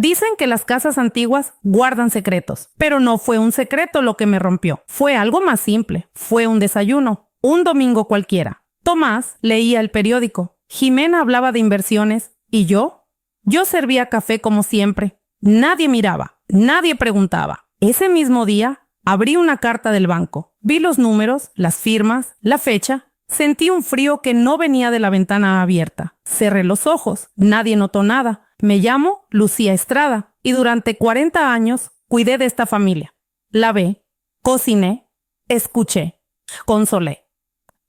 Dicen que las casas antiguas guardan secretos, pero no fue un secreto lo que me rompió. Fue algo más simple. Fue un desayuno, un domingo cualquiera. Tomás leía el periódico. Jimena hablaba de inversiones. ¿Y yo? Yo servía café como siempre. Nadie miraba, nadie preguntaba. Ese mismo día, abrí una carta del banco. Vi los números, las firmas, la fecha. Sentí un frío que no venía de la ventana abierta. Cerré los ojos. Nadie notó nada. Me llamo Lucía Estrada y durante 40 años cuidé de esta familia. Lavé, cociné, escuché, consolé.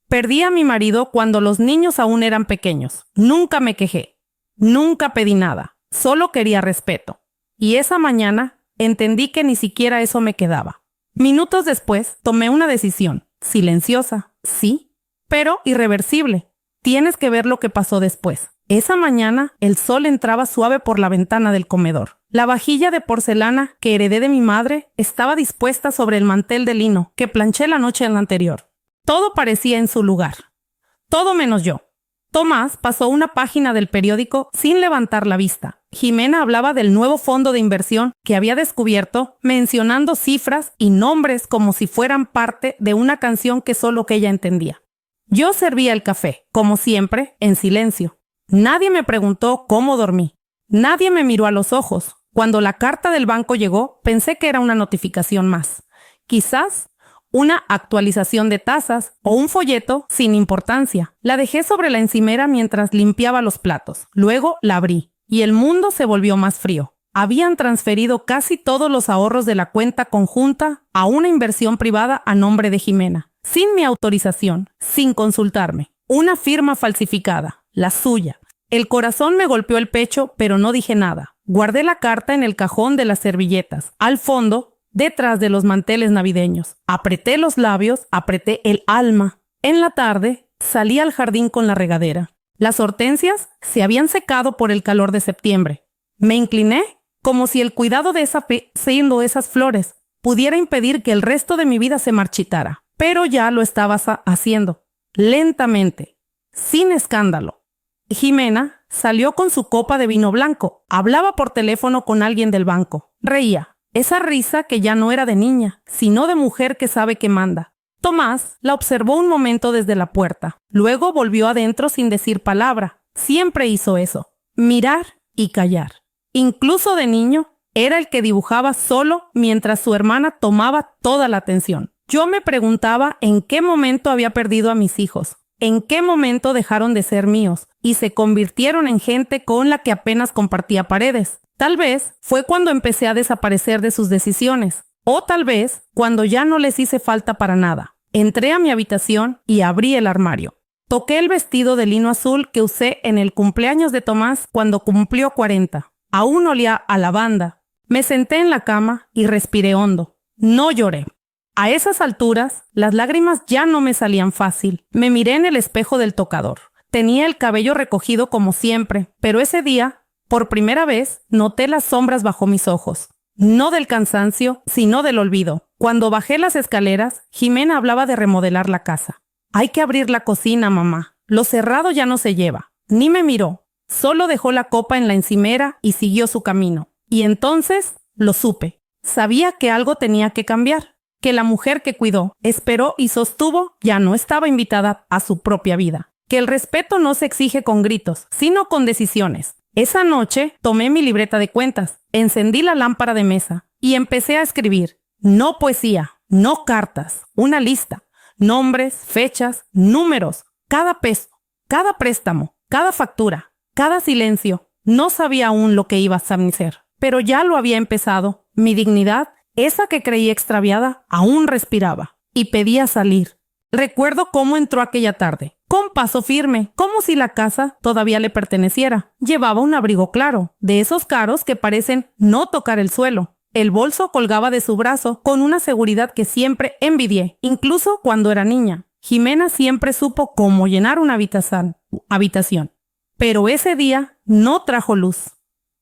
Perdí a mi marido cuando los niños aún eran pequeños. Nunca me quejé. Nunca pedí nada. Solo quería respeto. Y esa mañana entendí que ni siquiera eso me quedaba. Minutos después tomé una decisión. Silenciosa, sí, pero irreversible. Tienes que ver lo que pasó después. Esa mañana el sol entraba suave por la ventana del comedor. La vajilla de porcelana que heredé de mi madre estaba dispuesta sobre el mantel de lino que planché la noche anterior. Todo parecía en su lugar. Todo menos yo. Tomás pasó una página del periódico sin levantar la vista. Jimena hablaba del nuevo fondo de inversión que había descubierto, mencionando cifras y nombres como si fueran parte de una canción que solo ella entendía. Yo servía el café, como siempre, en silencio. Nadie me preguntó cómo dormí. Nadie me miró a los ojos. Cuando la carta del banco llegó, pensé que era una notificación más. Quizás una actualización de tasas o un folleto sin importancia. La dejé sobre la encimera mientras limpiaba los platos. Luego la abrí y el mundo se volvió más frío. Habían transferido casi todos los ahorros de la cuenta conjunta a una inversión privada a nombre de Jimena. Sin mi autorización, sin consultarme. Una firma falsificada, la suya. El corazón me golpeó el pecho, pero no dije nada. Guardé la carta en el cajón de las servilletas, al fondo, detrás de los manteles navideños. Apreté los labios, apreté el alma. En la tarde, salí al jardín con la regadera. Las hortensias se habían secado por el calor de septiembre. Me incliné como si el cuidado de esas flores pudiera impedir que el resto de mi vida se marchitara. Pero ya lo estaba haciendo, lentamente, sin escándalo. Jimena salió con su copa de vino blanco. Hablaba por teléfono con alguien del banco. Reía. Esa risa que ya no era de niña, sino de mujer que sabe que manda. Tomás la observó un momento desde la puerta. Luego volvió adentro sin decir palabra. Siempre hizo eso. Mirar y callar. Incluso de niño, era el que dibujaba solo mientras su hermana tomaba toda la atención. Yo me preguntaba en qué momento había perdido a mis hijos. ¿En qué momento dejaron de ser míos y se convirtieron en gente con la que apenas compartía paredes? Tal vez fue cuando empecé a desaparecer de sus decisiones, o tal vez cuando ya no les hice falta para nada. Entré a mi habitación y abrí el armario. Toqué el vestido de lino azul que usé en el cumpleaños de Tomás cuando cumplió 40. Aún olía a lavanda. Me senté en la cama y respiré hondo. No lloré. A esas alturas, las lágrimas ya no me salían fácil. Me miré en el espejo del tocador. Tenía el cabello recogido como siempre, pero ese día, por primera vez, noté las sombras bajo mis ojos. No del cansancio, sino del olvido. Cuando bajé las escaleras, Jimena hablaba de remodelar la casa. Hay que abrir la cocina, mamá. Lo cerrado ya no se lleva. Ni me miró. Solo dejó la copa en la encimera y siguió su camino. Y entonces lo supe. Sabía que algo tenía que cambiar. Que la mujer que cuidó, esperó y sostuvo ya no estaba invitada a su propia vida. Que el respeto no se exige con gritos, sino con decisiones. Esa noche tomé mi libreta de cuentas, encendí la lámpara de mesa y empecé a escribir. No poesía, no cartas, una lista. Nombres, fechas, números, cada peso, cada préstamo, cada factura, cada silencio. No sabía aún lo que iba a ser, pero ya lo había empezado. Mi dignidad, esa que creí extraviada, aún respiraba y pedía salir. Recuerdo cómo entró aquella tarde, con paso firme, como si la casa todavía le perteneciera. Llevaba un abrigo claro, de esos caros que parecen no tocar el suelo. El bolso colgaba de su brazo con una seguridad que siempre envidié, incluso cuando era niña. Jimena siempre supo cómo llenar una habitación. Pero ese día no trajo luz,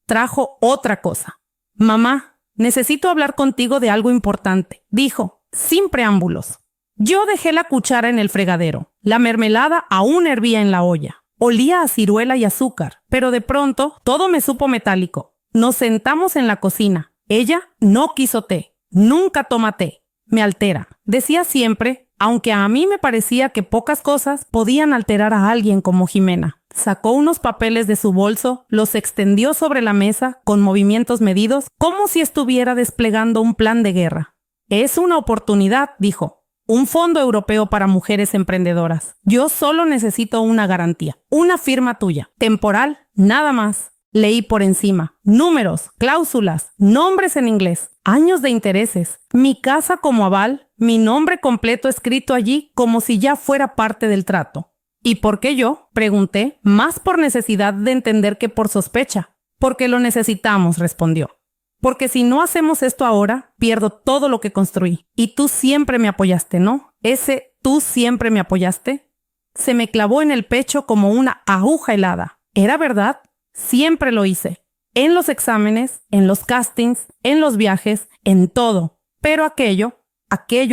trajo otra cosa. Mamá, necesito hablar contigo de algo importante, dijo, sin preámbulos. Yo dejé la cuchara en el fregadero. La mermelada aún hervía en la olla. Olía a ciruela y azúcar, pero de pronto todo me supo metálico. Nos sentamos en la cocina. Ella no quiso té. Nunca toma té. Me altera. Decía siempre, aunque a mí me parecía que pocas cosas podían alterar a alguien como Jimena. Sacó unos papeles de su bolso, los extendió sobre la mesa con movimientos medidos, como si estuviera desplegando un plan de guerra. Es una oportunidad, dijo. Un fondo europeo para mujeres emprendedoras. Yo solo necesito una garantía. Una firma tuya. Temporal, nada más. Leí por encima. Números, cláusulas, nombres en inglés, años de intereses, mi casa como aval, mi nombre completo escrito allí como si ya fuera parte del trato. ¿Y por qué yo? Pregunté, más por necesidad de entender que por sospecha. Porque lo necesitamos, respondió. Porque si no hacemos esto ahora, pierdo todo lo que construí. Y tú siempre me apoyaste, ¿no? Ese tú siempre me apoyaste se me clavó en el pecho como una aguja helada. ¿Era verdad? Siempre lo hice. En los exámenes, en los castings, en los viajes, en todo. Pero aquello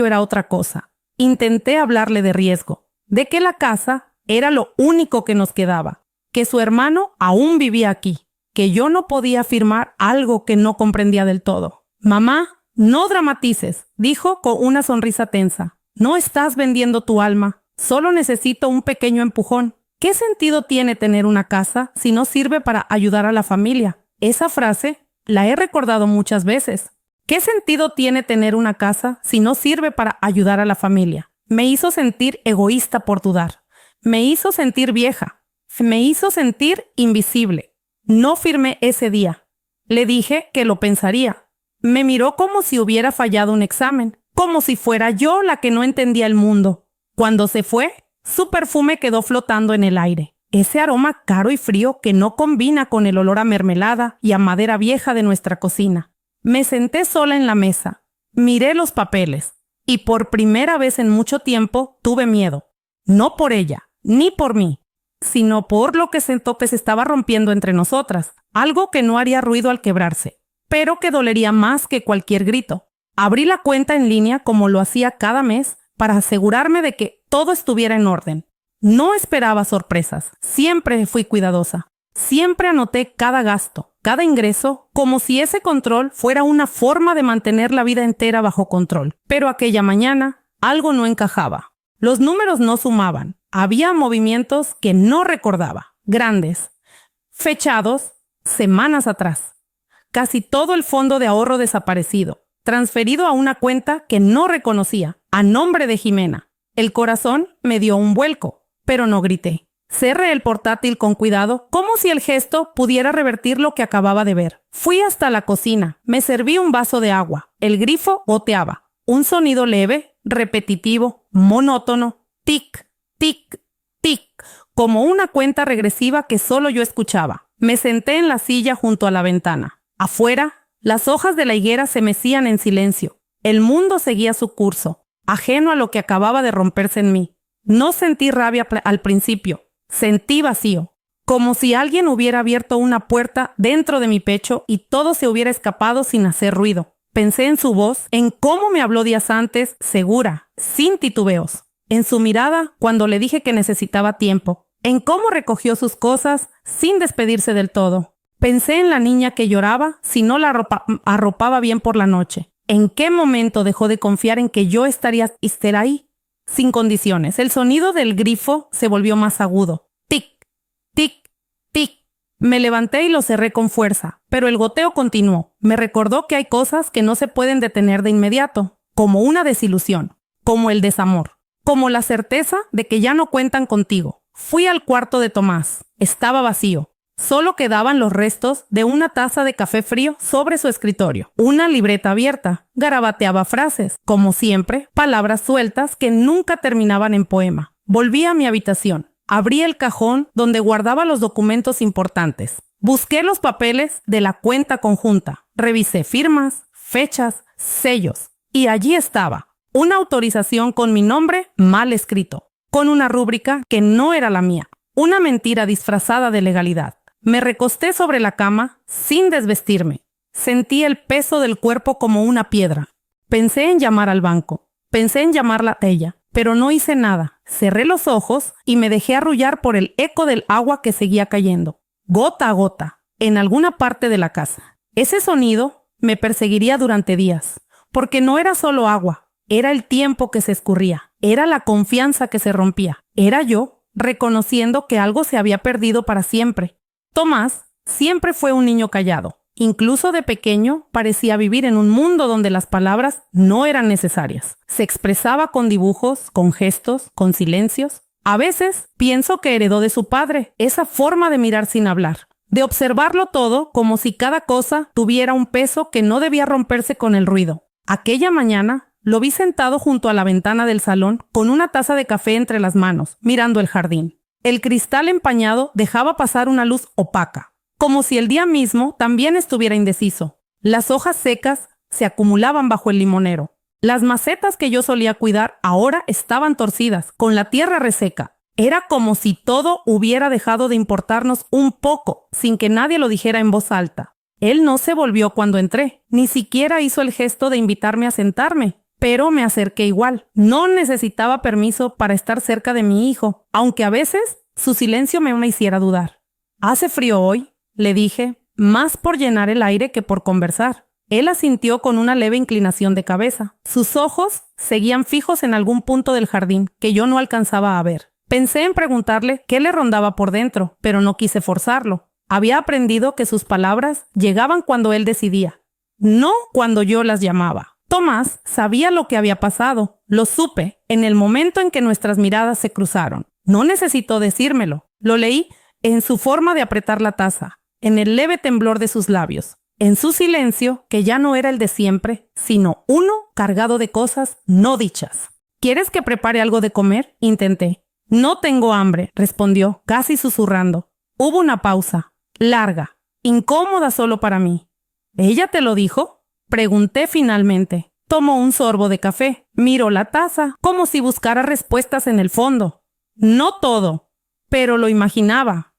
era otra cosa. Intenté hablarle de riesgo, de que la casa era lo único que nos quedaba, que su hermano aún vivía aquí, que yo no podía afirmar algo que no comprendía del todo. Mamá, no dramatices, dijo con una sonrisa tensa. No estás vendiendo tu alma, solo necesito un pequeño empujón. ¿Qué sentido tiene tener una casa si no sirve para ayudar a la familia? Esa frase la he recordado muchas veces. ¿Qué sentido tiene tener una casa si no sirve para ayudar a la familia? Me hizo sentir egoísta por dudar. Me hizo sentir vieja. Me hizo sentir invisible. No firmé ese día. Le dije que lo pensaría. Me miró como si hubiera fallado un examen, como si fuera yo la que no entendía el mundo. Cuando se fue, su perfume quedó flotando en el aire. Ese aroma caro y frío que no combina con el olor a mermelada y a madera vieja de nuestra cocina. Me senté sola en la mesa. Miré los papeles. Y por primera vez en mucho tiempo tuve miedo. No por ella, ni por mí, sino por lo que sentó que se estaba rompiendo entre nosotras. Algo que no haría ruido al quebrarse, pero que dolería más que cualquier grito. Abrí la cuenta en línea como lo hacía cada mes para asegurarme de que todo estuviera en orden. No esperaba sorpresas. Siempre fui cuidadosa. Siempre anoté cada gasto, cada ingreso, como si ese control fuera una forma de mantener la vida entera bajo control. Pero aquella mañana, algo no encajaba. Los números no sumaban. Había movimientos que no recordaba. Grandes. Fechados semanas atrás. Casi todo el fondo de ahorro desaparecido. Transferido a una cuenta que no reconocía, a nombre de Jimena. El corazón me dio un vuelco, pero no grité. Cerré el portátil con cuidado, como si el gesto pudiera revertir lo que acababa de ver. Fui hasta la cocina, me serví un vaso de agua. El grifo goteaba. Un sonido leve, repetitivo, monótono. Tic, tic, tic, como una cuenta regresiva que solo yo escuchaba. Me senté en la silla junto a la ventana. Afuera, las hojas de la higuera se mecían en silencio. El mundo seguía su curso, ajeno a lo que acababa de romperse en mí. No sentí rabia al principio. Sentí vacío, como si alguien hubiera abierto una puerta dentro de mi pecho y todo se hubiera escapado sin hacer ruido. Pensé en su voz, en cómo me habló días antes, segura, sin titubeos. En su mirada cuando le dije que necesitaba tiempo. En cómo recogió sus cosas sin despedirse del todo. Pensé en la niña que lloraba si no la arropaba bien por la noche. ¿En qué momento dejó de confiar en que yo estaría ahí? Sin condiciones. El sonido del grifo se volvió más agudo. Tic, tic, tic. Me levanté y lo cerré con fuerza, pero el goteo continuó. Me recordó que hay cosas que no se pueden detener de inmediato, como una desilusión, como el desamor, como la certeza de que ya no cuentan contigo. Fui al cuarto de Tomás. Estaba vacío. Solo quedaban los restos de una taza de café frío sobre su escritorio. Una libreta abierta. Garabateaba frases, como siempre, palabras sueltas que nunca terminaban en poema. Volví a mi habitación. Abrí el cajón donde guardaba los documentos importantes. Busqué los papeles de la cuenta conjunta. Revisé firmas, fechas, sellos. Y allí estaba. Una autorización con mi nombre mal escrito. Con una rúbrica que no era la mía. Una mentira disfrazada de legalidad. Me recosté sobre la cama sin desvestirme. Sentí el peso del cuerpo como una piedra. Pensé en llamar al banco. Pensé en llamarla a ella, pero no hice nada. Cerré los ojos y me dejé arrullar por el eco del agua que seguía cayendo, gota a gota, en alguna parte de la casa. Ese sonido me perseguiría durante días, porque no era solo agua, era el tiempo que se escurría, era la confianza que se rompía, era yo reconociendo que algo se había perdido para siempre. Tomás siempre fue un niño callado. Incluso de pequeño parecía vivir en un mundo donde las palabras no eran necesarias. Se expresaba con dibujos, con gestos, con silencios. A veces pienso que heredó de su padre esa forma de mirar sin hablar, de observarlo todo como si cada cosa tuviera un peso que no debía romperse con el ruido. Aquella mañana lo vi sentado junto a la ventana del salón con una taza de café entre las manos, mirando el jardín. El cristal empañado dejaba pasar una luz opaca, como si el día mismo también estuviera indeciso. Las hojas secas se acumulaban bajo el limonero. Las macetas que yo solía cuidar ahora estaban torcidas, con la tierra reseca. Era como si todo hubiera dejado de importarnos un poco, sin que nadie lo dijera en voz alta. Él no se volvió cuando entré, ni siquiera hizo el gesto de invitarme a sentarme, pero me acerqué igual. No necesitaba permiso para estar cerca de mi hijo, aunque a veces su silencio me hiciera dudar. «¿Hace frío hoy?», le dije, más por llenar el aire que por conversar. Él asintió con una leve inclinación de cabeza. Sus ojos seguían fijos en algún punto del jardín que yo no alcanzaba a ver. Pensé en preguntarle qué le rondaba por dentro, pero no quise forzarlo. Había aprendido que sus palabras llegaban cuando él decidía, no cuando yo las llamaba. Tomás sabía lo que había pasado. Lo supe en el momento en que nuestras miradas se cruzaron. No necesitó decírmelo. Lo leí en su forma de apretar la taza, en el leve temblor de sus labios, en su silencio, que ya no era el de siempre, sino uno cargado de cosas no dichas. «¿Quieres que prepare algo de comer?», intenté. «No tengo hambre», respondió, casi susurrando. Hubo una pausa, larga, incómoda solo para mí. «¿Ella te lo dijo?», pregunté finalmente. Tomó un sorbo de café, miró la taza, como si buscara respuestas en el fondo. «No todo, pero lo imaginaba»,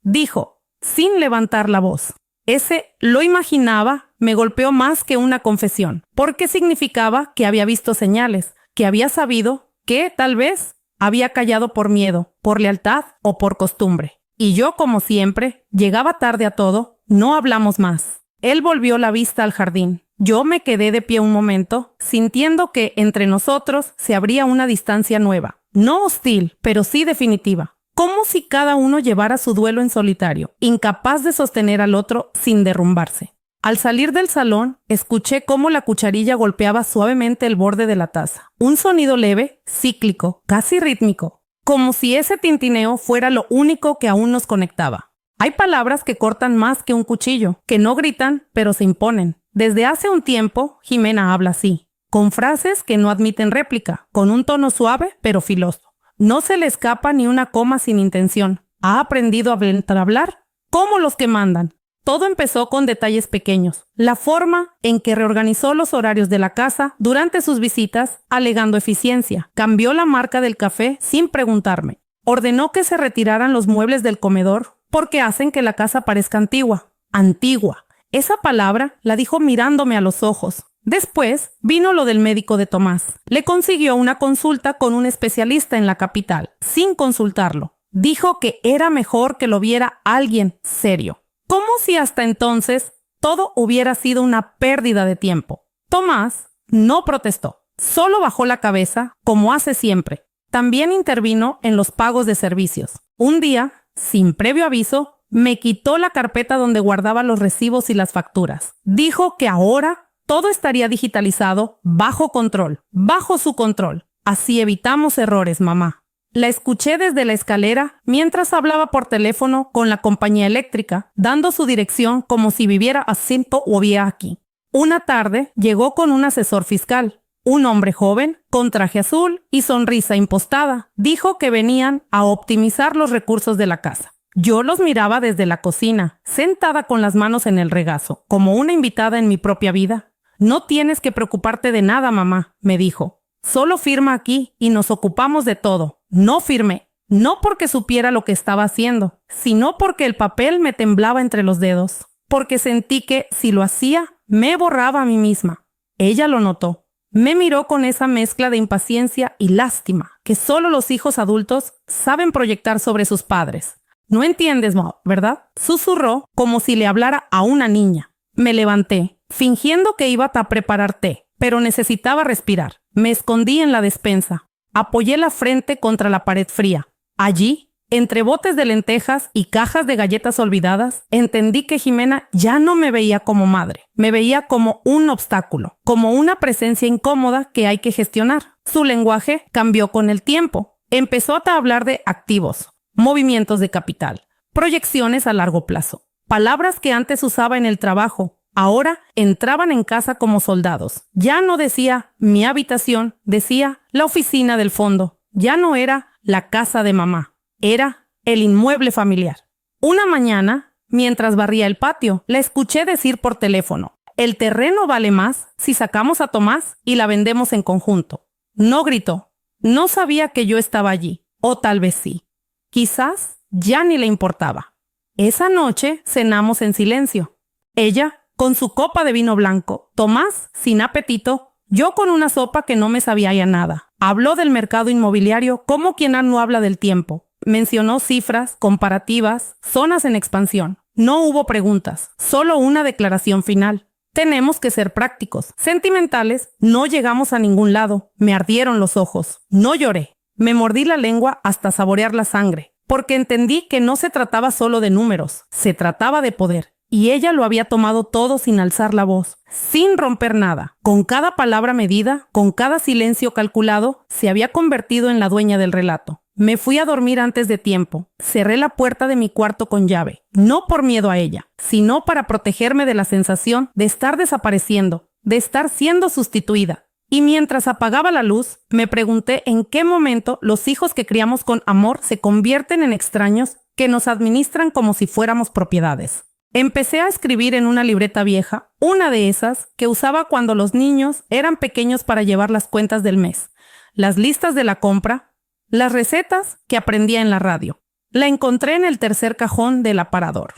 dijo, sin levantar la voz. Ese «lo imaginaba» me golpeó más que una confesión, porque significaba que había visto señales, que había sabido que, tal vez, había callado por miedo, por lealtad o por costumbre. Y yo, como siempre, llegaba tarde a todo. No hablamos más. Él volvió la vista al jardín. Yo me quedé de pie un momento, sintiendo que entre nosotros se abría una distancia nueva. No hostil, pero sí definitiva. Como si cada uno llevara su duelo en solitario, incapaz de sostener al otro sin derrumbarse. Al salir del salón, escuché cómo la cucharilla golpeaba suavemente el borde de la taza. Un sonido leve, cíclico, casi rítmico, como si ese tintineo fuera lo único que aún nos conectaba. Hay palabras que cortan más que un cuchillo, que no gritan, pero se imponen. Desde hace un tiempo, Jimena habla así, con frases que no admiten réplica, con un tono suave, pero filoso. No se le escapa ni una coma sin intención. Ha aprendido a hablar como los que mandan. Todo empezó con detalles pequeños. La forma en que reorganizó los horarios de la casa durante sus visitas, alegando eficiencia. Cambió la marca del café sin preguntarme. Ordenó que se retiraran los muebles del comedor porque hacen que la casa parezca antigua. Antigua. Esa palabra la dijo mirándome a los ojos. Después vino lo del médico de Tomás. Le consiguió una consulta con un especialista en la capital, sin consultarlo. Dijo que era mejor que lo viera alguien serio. Como si hasta entonces todo hubiera sido una pérdida de tiempo. Tomás no protestó, solo bajó la cabeza, como hace siempre. También intervino en los pagos de servicios. Un día, sin previo aviso, me quitó la carpeta donde guardaba los recibos y las facturas. Dijo que ahora todo estaría digitalizado, bajo control, bajo su control. Así evitamos errores, mamá. La escuché desde la escalera mientras hablaba por teléfono con la compañía eléctrica, dando su dirección como si viviera a 5 o vivía aquí. Una tarde llegó con un asesor fiscal, un hombre joven, con traje azul y sonrisa impostada. Dijo que venían a optimizar los recursos de la casa. Yo los miraba desde la cocina, sentada con las manos en el regazo, como una invitada en mi propia vida. «No tienes que preocuparte de nada, mamá», me dijo. «Solo firma aquí y nos ocupamos de todo». No firmé, no porque supiera lo que estaba haciendo, sino porque el papel me temblaba entre los dedos, porque sentí que, si lo hacía, me borraba a mí misma. Ella lo notó. Me miró con esa mezcla de impaciencia y lástima que solo los hijos adultos saben proyectar sobre sus padres. «No entiendes, Ma, ¿verdad?», susurró como si le hablara a una niña. Me levanté, fingiendo que iba a preparar té, pero necesitaba respirar. Me escondí en la despensa. Apoyé la frente contra la pared fría. Allí, entre botes de lentejas y cajas de galletas olvidadas, entendí que Jimena ya no me veía como madre. Me veía como un obstáculo, como una presencia incómoda que hay que gestionar. Su lenguaje cambió con el tiempo. Empezó a hablar de activos, movimientos de capital, proyecciones a largo plazo. Palabras que antes usaba en el trabajo, ahora entraban en casa como soldados. Ya no decía mi habitación, decía la oficina del fondo. Ya no era la casa de mamá, era el inmueble familiar. Una mañana, mientras barría el patio, la escuché decir por teléfono: el terreno vale más si sacamos a Tomás y la vendemos en conjunto. No gritó. No sabía que yo estaba allí, o tal vez sí. Quizás ya ni le importaba. Esa noche cenamos en silencio. Ella con su copa de vino blanco, Tomás sin apetito, yo con una sopa que no me sabía ya nada. Habló del mercado inmobiliario como quien no habla del tiempo. Mencionó cifras, comparativas, zonas en expansión. No hubo preguntas, solo una declaración final. Tenemos que ser prácticos. Sentimentales, no llegamos a ningún lado. Me ardieron los ojos. No lloré. Me mordí la lengua hasta saborear la sangre, porque entendí que no se trataba solo de números, se trataba de poder. Y ella lo había tomado todo sin alzar la voz, sin romper nada. Con cada palabra medida, con cada silencio calculado, se había convertido en la dueña del relato. Me fui a dormir antes de tiempo. Cerré la puerta de mi cuarto con llave, no por miedo a ella, sino para protegerme de la sensación de estar desapareciendo, de estar siendo sustituida. Y mientras apagaba la luz, me pregunté en qué momento los hijos que criamos con amor se convierten en extraños que nos administran como si fuéramos propiedades. Empecé a escribir en una libreta vieja, una de esas que usaba cuando los niños eran pequeños para llevar las cuentas del mes, las listas de la compra, las recetas que aprendía en la radio. La encontré en el tercer cajón del aparador,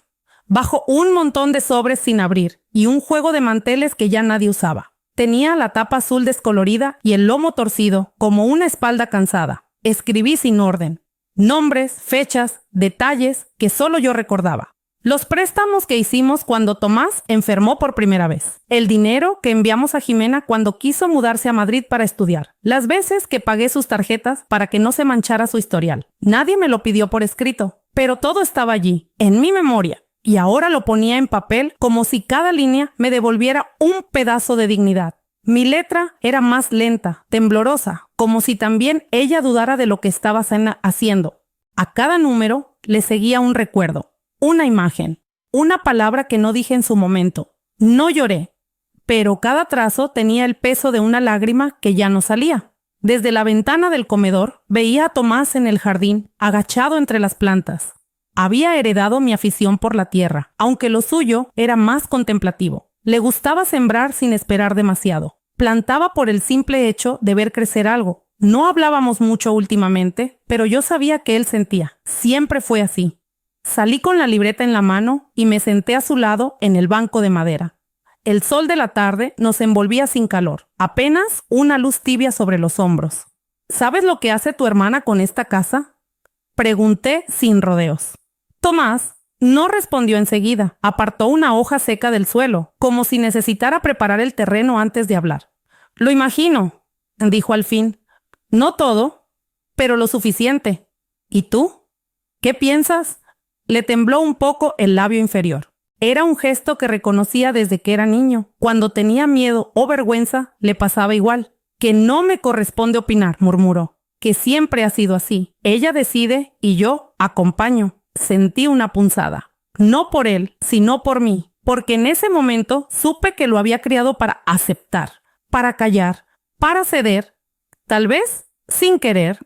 bajo un montón de sobres sin abrir y un juego de manteles que ya nadie usaba. Tenía la tapa azul descolorida y el lomo torcido, como una espalda cansada. Escribí sin orden. Nombres, fechas, detalles que solo yo recordaba. Los préstamos que hicimos cuando Tomás enfermó por primera vez. El dinero que enviamos a Jimena cuando quiso mudarse a Madrid para estudiar. Las veces que pagué sus tarjetas para que no se manchara su historial. Nadie me lo pidió por escrito, pero todo estaba allí, en mi memoria. Y ahora lo ponía en papel como si cada línea me devolviera un pedazo de dignidad. Mi letra era más lenta, temblorosa, como si también ella dudara de lo que estaba haciendo. A cada número le seguía un recuerdo. Una imagen, una palabra que no dije en su momento. No lloré, pero cada trazo tenía el peso de una lágrima que ya no salía. Desde la ventana del comedor veía a Tomás en el jardín, agachado entre las plantas. Había heredado mi afición por la tierra, aunque lo suyo era más contemplativo. Le gustaba sembrar sin esperar demasiado. Plantaba por el simple hecho de ver crecer algo. No hablábamos mucho últimamente, pero yo sabía que él sentía. Siempre fue así. Salí con la libreta en la mano y me senté a su lado en el banco de madera. El sol de la tarde nos envolvía sin calor, apenas una luz tibia sobre los hombros. ¿Sabes lo que hace tu hermana con esta casa?, pregunté sin rodeos. Tomás no respondió enseguida. Apartó una hoja seca del suelo, como si necesitara preparar el terreno antes de hablar. Lo imagino, dijo al fin. No todo, pero lo suficiente. ¿Y tú? ¿Qué piensas? Le tembló un poco el labio inferior. Era un gesto que reconocía desde que era niño. Cuando tenía miedo o vergüenza, le pasaba igual. Que no me corresponde opinar, murmuró. Que siempre ha sido así. Ella decide y yo acompaño. Sentí una punzada. No por él, sino por mí. Porque en ese momento supe que lo había criado para aceptar, para callar, para ceder. Tal vez, sin querer,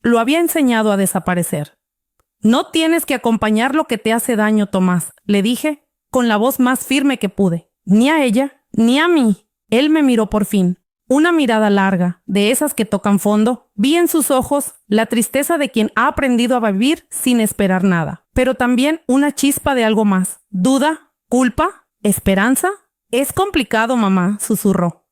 lo había enseñado a desaparecer. No tienes que acompañar lo que te hace daño, Tomás, le dije con la voz más firme que pude. Ni a ella, ni a mí. Él me miró por fin. Una mirada larga, de esas que tocan fondo. Vi en sus ojos la tristeza de quien ha aprendido a vivir sin esperar nada. Pero también una chispa de algo más. ¿Duda? ¿Culpa? ¿Esperanza? Es complicado, mamá, susurró.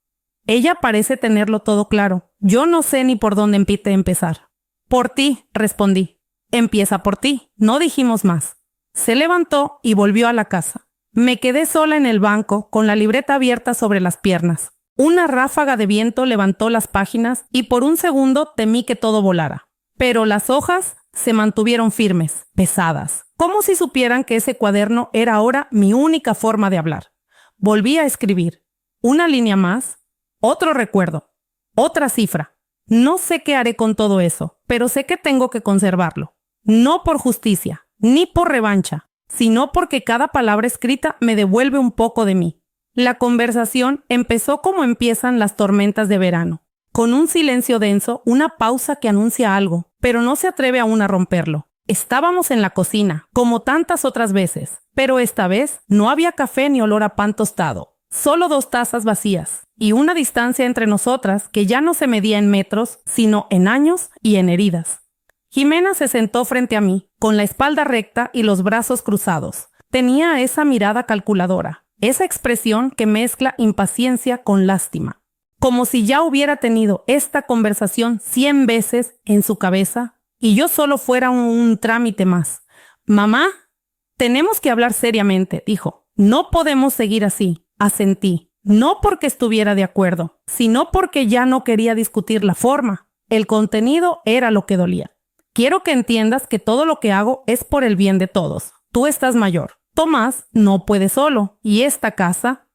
Ella parece tenerlo todo claro. Yo no sé ni por dónde empezar. Por ti, respondí. Empieza por ti. No dijimos más. Se levantó y volvió a la casa. Me quedé sola en el banco, con la libreta abierta sobre las piernas. Una ráfaga de viento levantó las páginas y por un segundo temí que todo volara. Pero las hojas se mantuvieron firmes, pesadas, como si supieran que ese cuaderno era ahora mi única forma de hablar. Volví a escribir. Una línea más, otro recuerdo, otra cifra. No sé qué haré con todo eso, pero sé que tengo que conservarlo. No por justicia, ni por revancha, sino porque cada palabra escrita me devuelve un poco de mí. La conversación empezó como empiezan las tormentas de verano, con un silencio denso, una pausa que anuncia algo, pero no se atreve aún a romperlo. Estábamos en la cocina, como tantas otras veces, pero esta vez no había café ni olor a pan tostado, solo 2 tazas vacías y una distancia entre nosotras que ya no se medía en metros, sino en años y en heridas. Jimena se sentó frente a mí, con la espalda recta y los brazos cruzados. Tenía esa mirada calculadora, esa expresión que mezcla impaciencia con lástima, como si ya hubiera tenido esta conversación 100 veces en su cabeza y yo solo fuera un trámite más. «Mamá, tenemos que hablar seriamente», dijo. «No podemos seguir así», asentí. No porque estuviera de acuerdo, sino porque ya no quería discutir la forma. El contenido era lo que dolía. «Quiero que entiendas que todo lo que hago es por el bien de todos. Tú estás mayor. Tomás no puede solo. Y esta casa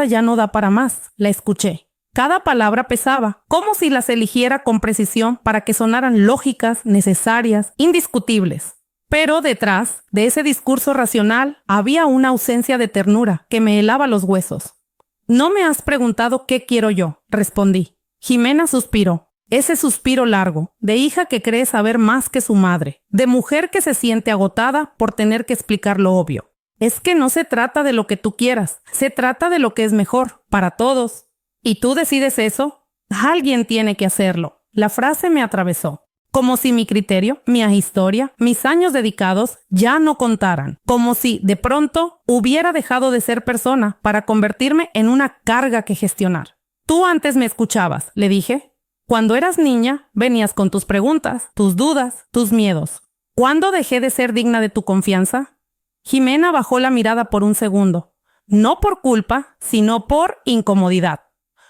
ya no da para más», la escuché. Cada palabra pesaba, como si las eligiera con precisión para que sonaran lógicas, necesarias, indiscutibles. Pero detrás de ese discurso racional había una ausencia de ternura que me helaba los huesos. «No me has preguntado qué quiero yo», respondí. Jimena suspiró. Ese suspiro largo, de hija que cree saber más que su madre, de mujer que se siente agotada por tener que explicar lo obvio. «Es que no se trata de lo que tú quieras, se trata de lo que es mejor, para todos. ¿Y tú decides eso? Alguien tiene que hacerlo». La frase me atravesó. Como si mi criterio, mi historia, mis años dedicados ya no contaran. Como si, de pronto, hubiera dejado de ser persona para convertirme en una carga que gestionar. «Tú antes me escuchabas», le dije. «Cuando eras niña, venías con tus preguntas, tus dudas, tus miedos. ¿Cuándo dejé de ser digna de tu confianza?» Jimena bajó la mirada por un segundo. No por culpa, sino por incomodidad.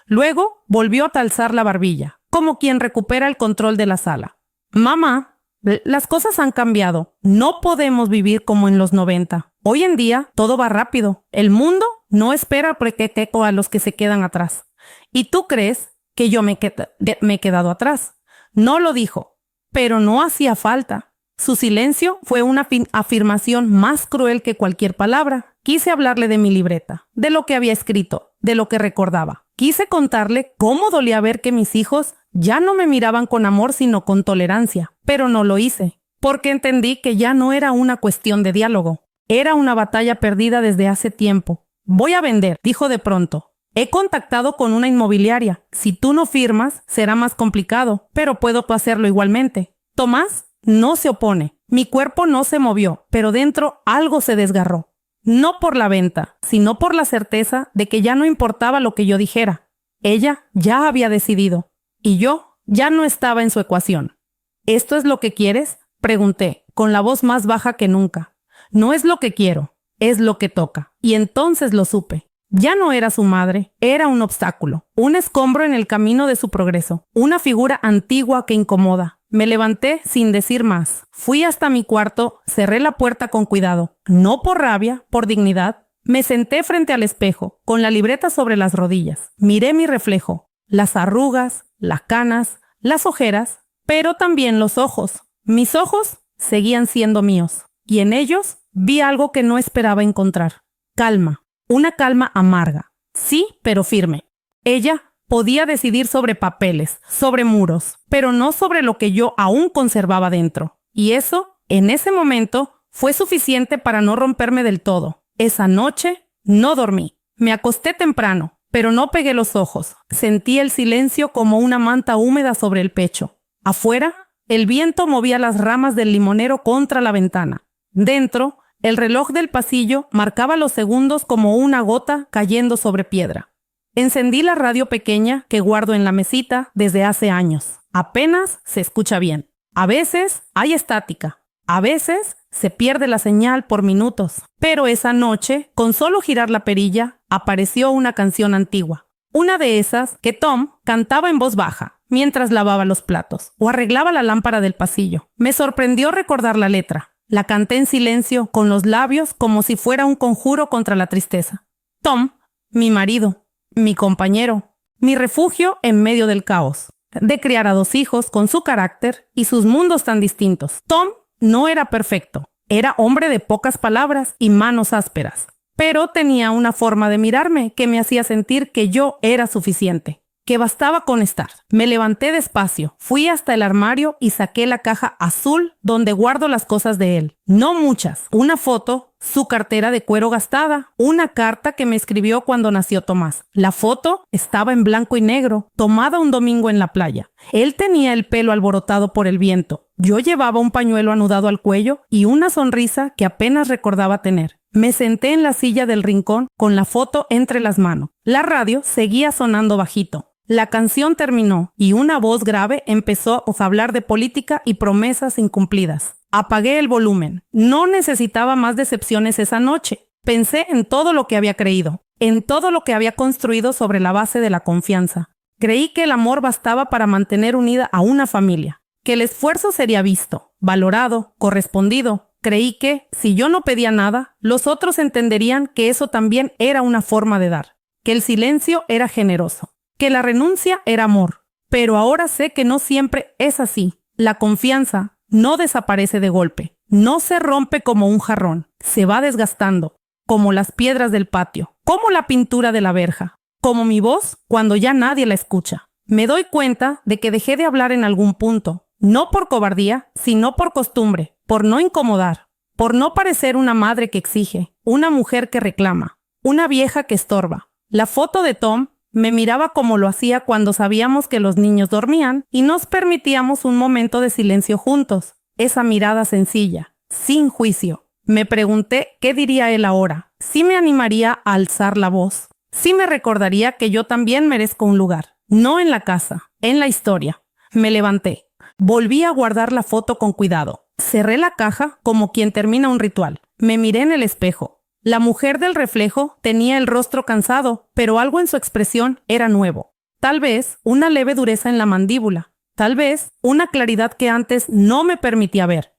Luego volvió a alzar la barbilla, como quien recupera el control de la sala. «Mamá, las cosas han cambiado. No podemos vivir como en los 90. Hoy en día todo va rápido. El mundo no espera a los que se quedan atrás. ¿Y tú crees que yo me he quedado atrás?» No lo dijo, pero no hacía falta. Su silencio fue una afirmación más cruel que cualquier palabra. Quise hablarle de mi libreta, de lo que había escrito, de lo que recordaba. Quise contarle cómo dolía ver que mis hijos ya no me miraban con amor sino con tolerancia, pero no lo hice, porque entendí que ya no era una cuestión de diálogo. Era una batalla perdida desde hace tiempo. «Voy a vender», dijo de pronto. «He contactado con una inmobiliaria. Si tú no firmas, será más complicado, pero puedo hacerlo igualmente». Tomás no se opone. Mi cuerpo no se movió, pero dentro algo se desgarró. No por la venta, sino por la certeza de que ya no importaba lo que yo dijera. Ella ya había decidido, y yo ya no estaba en su ecuación. «¿Esto es lo que quieres?», pregunté, con la voz más baja que nunca. «No es lo que quiero, es lo que toca». Y entonces lo supe. Ya no era su madre, era un obstáculo, un escombro en el camino de su progreso, una figura antigua que incomoda. Me levanté sin decir más. Fui hasta mi cuarto, cerré la puerta con cuidado, no por rabia, por dignidad. Me senté frente al espejo, con la libreta sobre las rodillas. Miré mi reflejo, las arrugas, las canas, las ojeras, pero también los ojos. Mis ojos seguían siendo míos, y en ellos vi algo que no esperaba encontrar. Calma. Una calma amarga, sí, pero firme. Ella podía decidir sobre papeles, sobre muros, pero no sobre lo que yo aún conservaba dentro. Y eso, en ese momento, fue suficiente para no romperme del todo. Esa noche no dormí. Me acosté temprano, pero no pegué los ojos. Sentí el silencio como una manta húmeda sobre el pecho. Afuera, el viento movía las ramas del limonero contra la ventana. Dentro, el reloj del pasillo marcaba los segundos como una gota cayendo sobre piedra. Encendí la radio pequeña que guardo en la mesita desde hace años. Apenas se escucha bien. A veces hay estática. A veces se pierde la señal por minutos. Pero esa noche, con solo girar la perilla, apareció una canción antigua. Una de esas que Tom cantaba en voz baja mientras lavaba los platos o arreglaba la lámpara del pasillo. Me sorprendió recordar la letra. La canté en silencio, con los labios como si fuera un conjuro contra la tristeza. Tom, mi marido, mi compañero, mi refugio en medio del caos. De criar a 2 hijos con su carácter y sus mundos tan distintos. Tom no era perfecto. Era hombre de pocas palabras y manos ásperas. Pero tenía una forma de mirarme que me hacía sentir que yo era suficiente, que bastaba con estar. Me levanté despacio, fui hasta el armario y saqué la caja azul donde guardo las cosas de él. No muchas, una foto, su cartera de cuero gastada, una carta que me escribió cuando nació Tomás. La foto estaba en blanco y negro, tomada un domingo en la playa. Él tenía el pelo alborotado por el viento. Yo llevaba un pañuelo anudado al cuello y una sonrisa que apenas recordaba tener. Me senté en la silla del rincón con la foto entre las manos. La radio seguía sonando bajito. La canción terminó y una voz grave empezó a hablar de política y promesas incumplidas. Apagué el volumen. No necesitaba más decepciones esa noche. Pensé en todo lo que había creído, en todo lo que había construido sobre la base de la confianza. Creí que el amor bastaba para mantener unida a una familia, que el esfuerzo sería visto, valorado, correspondido. Creí que, si yo no pedía nada, los otros entenderían que eso también era una forma de dar, que el silencio era generoso, que la renuncia era amor. Pero ahora sé que no siempre es así. La confianza no desaparece de golpe, no se rompe como un jarrón, se va desgastando, como las piedras del patio, como la pintura de la verja, como mi voz cuando ya nadie la escucha. Me doy cuenta de que dejé de hablar en algún punto, no por cobardía, sino por costumbre. Por no incomodar, por no parecer una madre que exige, una mujer que reclama, una vieja que estorba. La foto de Tom me miraba como lo hacía cuando sabíamos que los niños dormían y nos permitíamos un momento de silencio juntos. Esa mirada sencilla, sin juicio. Me pregunté qué diría él ahora, si me animaría a alzar la voz, si me recordaría que yo también merezco un lugar, no en la casa, en la historia. Me levanté, volví a guardar la foto con cuidado. Cerré la caja como quien termina un ritual. Me miré en el espejo. La mujer del reflejo tenía el rostro cansado, pero algo en su expresión era nuevo. Tal vez una leve dureza en la mandíbula. Tal vez una claridad que antes no me permitía ver.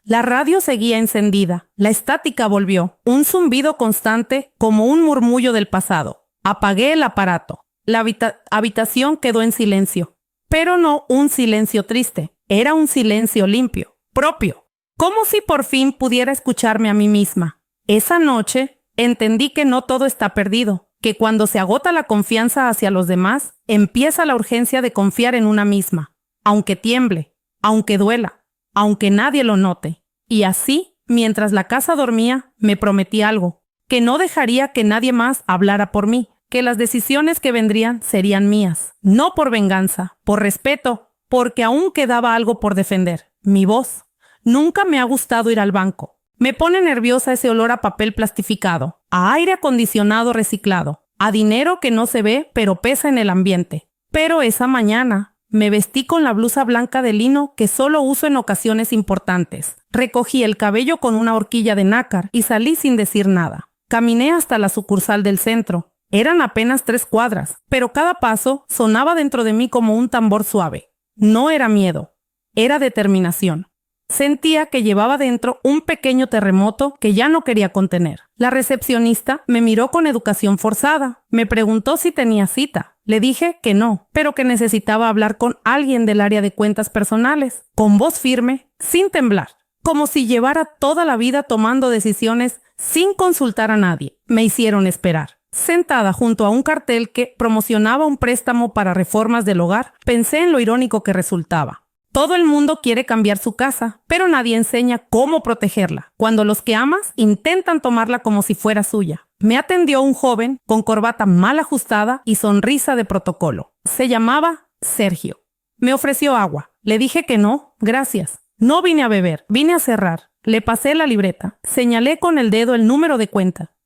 La radio seguía encendida. La estática volvió. Un zumbido constante como un murmullo del pasado. Apagué el aparato. La habitación quedó en silencio. Pero no un silencio triste. Era un silencio limpio. Propio, como si por fin pudiera escucharme a mí misma. Esa noche entendí que no todo está perdido, que cuando se agota la confianza hacia los demás, empieza la urgencia de confiar en una misma, aunque tiemble, aunque duela, aunque nadie lo note. Y así, mientras la casa dormía, me prometí algo, que no dejaría que nadie más hablara por mí, que las decisiones que vendrían serían mías, no por venganza, por respeto, porque aún quedaba algo por defender. Mi voz. Nunca me ha gustado ir al banco. Me pone nerviosa ese olor a papel plastificado, a aire acondicionado reciclado, a dinero que no se ve pero pesa en el ambiente. Pero esa mañana me vestí con la blusa blanca de lino que solo uso en ocasiones importantes. Recogí el cabello con una horquilla de nácar y salí sin decir nada. Caminé hasta la sucursal del centro. Eran apenas 3 cuadras, pero cada paso sonaba dentro de mí como un tambor suave. No era miedo. Era determinación. Sentía que llevaba dentro un pequeño terremoto que ya no quería contener. La recepcionista me miró con educación forzada. Me preguntó si tenía cita. Le dije que no, pero que necesitaba hablar con alguien del área de cuentas personales. Con voz firme, sin temblar. Como si llevara toda la vida tomando decisiones sin consultar a nadie. Me hicieron esperar. Sentada junto a un cartel que promocionaba un préstamo para reformas del hogar, pensé en lo irónico que resultaba. Todo el mundo quiere cambiar su casa, pero nadie enseña cómo protegerla, cuando los que amas intentan tomarla como si fuera suya. Me atendió un joven con corbata mal ajustada y sonrisa de protocolo. Se llamaba Sergio. Me ofreció agua. Le dije que no, gracias. No vine a beber, vine a cerrar. Le pasé la libreta. Señalé con el dedo el número de cuenta.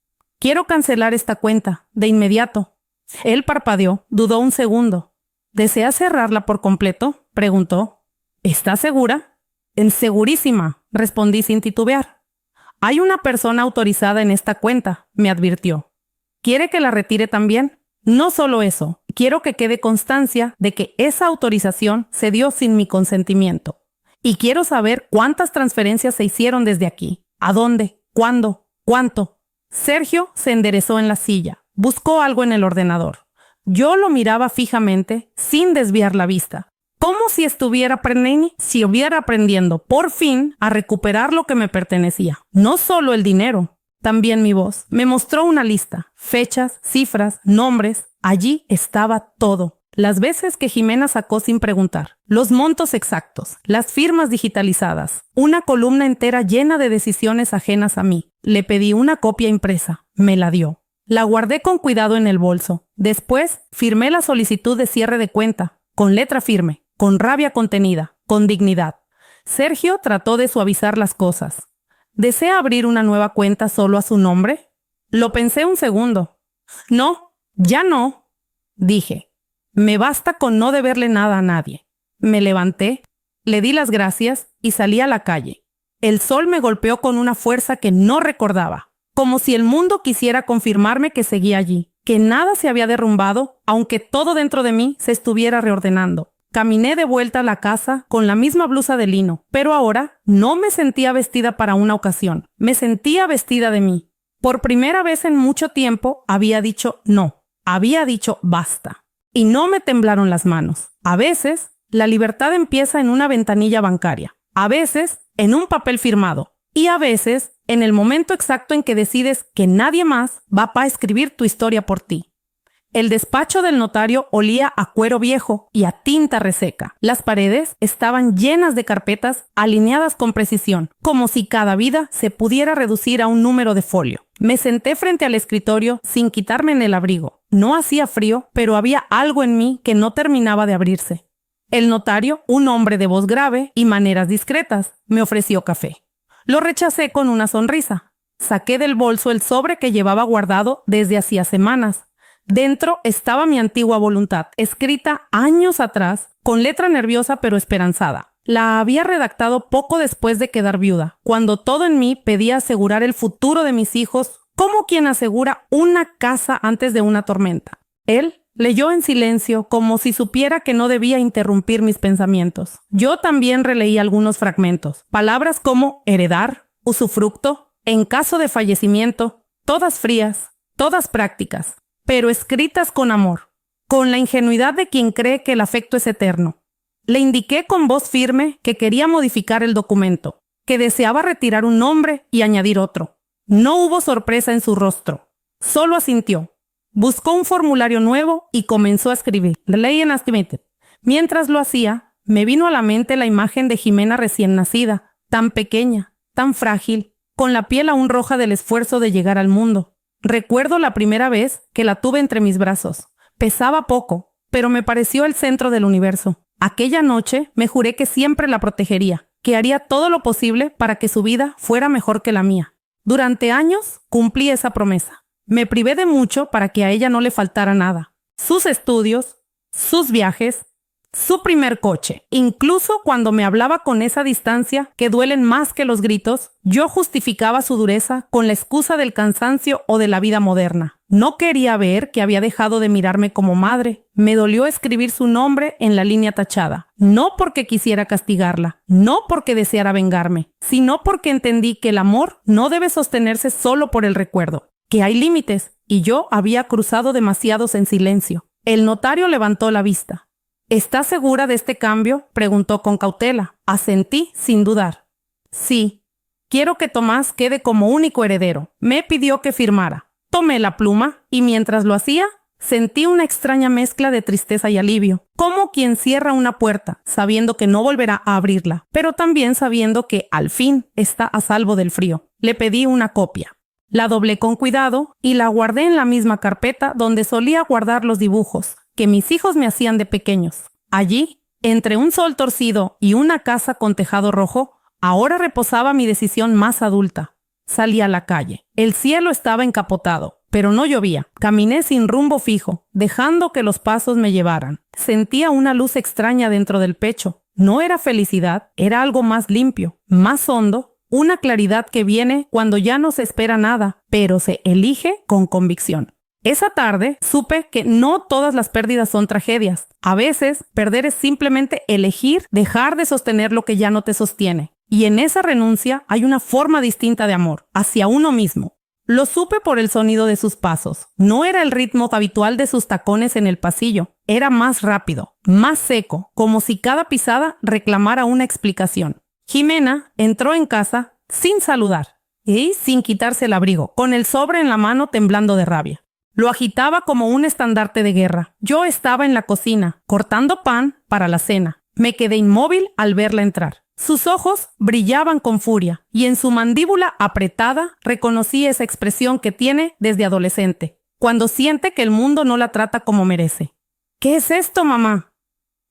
Quiero cancelar esta cuenta, de inmediato. Él parpadeó, dudó un segundo. ¿Desea cerrarla por completo?, preguntó. ¿Estás segura? Segurísima, respondí sin titubear. Hay una persona autorizada en esta cuenta, me advirtió. ¿Quiere que la retire también? No solo eso, quiero que quede constancia de que esa autorización se dio sin mi consentimiento. Y quiero saber cuántas transferencias se hicieron desde aquí. ¿A dónde? ¿Cuándo? ¿Cuánto? Sergio se enderezó en la silla. Buscó algo en el ordenador. Yo lo miraba fijamente, sin desviar la vista. Como si estuviera aprendiendo, por fin, a recuperar lo que me pertenecía. No solo el dinero, también mi voz. Me mostró una lista, fechas, cifras, nombres. Allí estaba todo. Las veces que Jimena sacó sin preguntar, los montos exactos, las firmas digitalizadas, una columna entera llena de decisiones ajenas a mí. Le pedí una copia impresa. Me la dio. La guardé con cuidado en el bolso. Después, firmé la solicitud de cierre de cuenta, con letra firme, con rabia contenida, con dignidad. Sergio trató de suavizar las cosas. ¿Desea abrir una nueva cuenta solo a su nombre? Lo pensé un segundo. No, ya no, dije. Me basta con no deberle nada a nadie. Me levanté, le di las gracias y salí a la calle. El sol me golpeó con una fuerza que no recordaba, como si el mundo quisiera confirmarme que seguía allí, que nada se había derrumbado, aunque todo dentro de mí se estuviera reordenando. Caminé de vuelta a la casa con la misma blusa de lino, pero ahora no me sentía vestida para una ocasión, me sentía vestida de mí. Por primera vez en mucho tiempo había dicho no, había dicho basta. Y no me temblaron las manos. A veces, la libertad empieza en una ventanilla bancaria, a veces en un papel firmado, y a veces en el momento exacto en que decides que nadie más va a escribir tu historia por ti. El despacho del notario olía a cuero viejo y a tinta reseca. Las paredes estaban llenas de carpetas alineadas con precisión, como si cada vida se pudiera reducir a un número de folio. Me senté frente al escritorio sin quitarme en el abrigo. No hacía frío, pero había algo en mí que no terminaba de abrirse. El notario, un hombre de voz grave y maneras discretas, me ofreció café. Lo rechacé con una sonrisa. Saqué del bolso el sobre que llevaba guardado desde hacía semanas. Dentro estaba mi antigua voluntad, escrita años atrás, con letra nerviosa pero esperanzada. La había redactado poco después de quedar viuda, cuando todo en mí pedía asegurar el futuro de mis hijos, como quien asegura una casa antes de una tormenta. Él leyó en silencio, como si supiera que no debía interrumpir mis pensamientos. Yo también releí algunos fragmentos, palabras como heredar, usufructo, en caso de fallecimiento, todas frías, todas prácticas, pero escritas con amor, con la ingenuidad de quien cree que el afecto es eterno. Le indiqué con voz firme que quería modificar el documento, que deseaba retirar un nombre y añadir otro. No hubo sorpresa en su rostro, solo asintió. Buscó un formulario nuevo y comenzó a escribir. Mientras lo hacía, me vino a la mente la imagen de Jimena recién nacida, tan pequeña, tan frágil, con la piel aún roja del esfuerzo de llegar al mundo. Recuerdo la primera vez que la tuve entre mis brazos. Pesaba poco, pero me pareció el centro del universo. Aquella noche me juré que siempre la protegería, que haría todo lo posible para que su vida fuera mejor que la mía. Durante años cumplí esa promesa. Me privé de mucho para que a ella no le faltara nada. Sus estudios, sus viajes, su primer coche. Incluso cuando me hablaba con esa distancia que duelen más que los gritos, yo justificaba su dureza con la excusa del cansancio o de la vida moderna. No quería ver que había dejado de mirarme como madre. Me dolió escribir su nombre en la línea tachada. No porque quisiera castigarla, no porque deseara vengarme, sino porque entendí que el amor no debe sostenerse solo por el recuerdo, que hay límites, y yo había cruzado demasiados en silencio. El notario levantó la vista. ¿Estás segura de este cambio?, preguntó con cautela. Asentí sin dudar. Sí, quiero que Tomás quede como único heredero. Me pidió que firmara. Tomé la pluma y mientras lo hacía, sentí una extraña mezcla de tristeza y alivio, como quien cierra una puerta, sabiendo que no volverá a abrirla, pero también sabiendo que al fin está a salvo del frío. Le pedí una copia. La doblé con cuidado y la guardé en la misma carpeta donde solía guardar los dibujos que mis hijos me hacían de pequeños. Allí, entre un sol torcido y una casa con tejado rojo, ahora reposaba mi decisión más adulta. Salí a la calle. El cielo estaba encapotado, pero no llovía. Caminé sin rumbo fijo, dejando que los pasos me llevaran. Sentía una luz extraña dentro del pecho. No era felicidad, era algo más limpio, más hondo, una claridad que viene cuando ya no se espera nada, pero se elige con convicción. Esa tarde supe que no todas las pérdidas son tragedias. A veces, perder es simplemente elegir dejar de sostener lo que ya no te sostiene. Y en esa renuncia hay una forma distinta de amor, hacia uno mismo. Lo supe por el sonido de sus pasos. No era el ritmo habitual de sus tacones en el pasillo. Era más rápido, más seco, como si cada pisada reclamara una explicación. Jimena entró en casa sin saludar y sin quitarse el abrigo, con el sobre en la mano temblando de rabia. Lo agitaba como un estandarte de guerra. Yo estaba en la cocina, cortando pan para la cena. Me quedé inmóvil al verla entrar. Sus ojos brillaban con furia y en su mandíbula apretada reconocí esa expresión que tiene desde adolescente, cuando siente que el mundo no la trata como merece. «¿Qué es esto, mamá?»,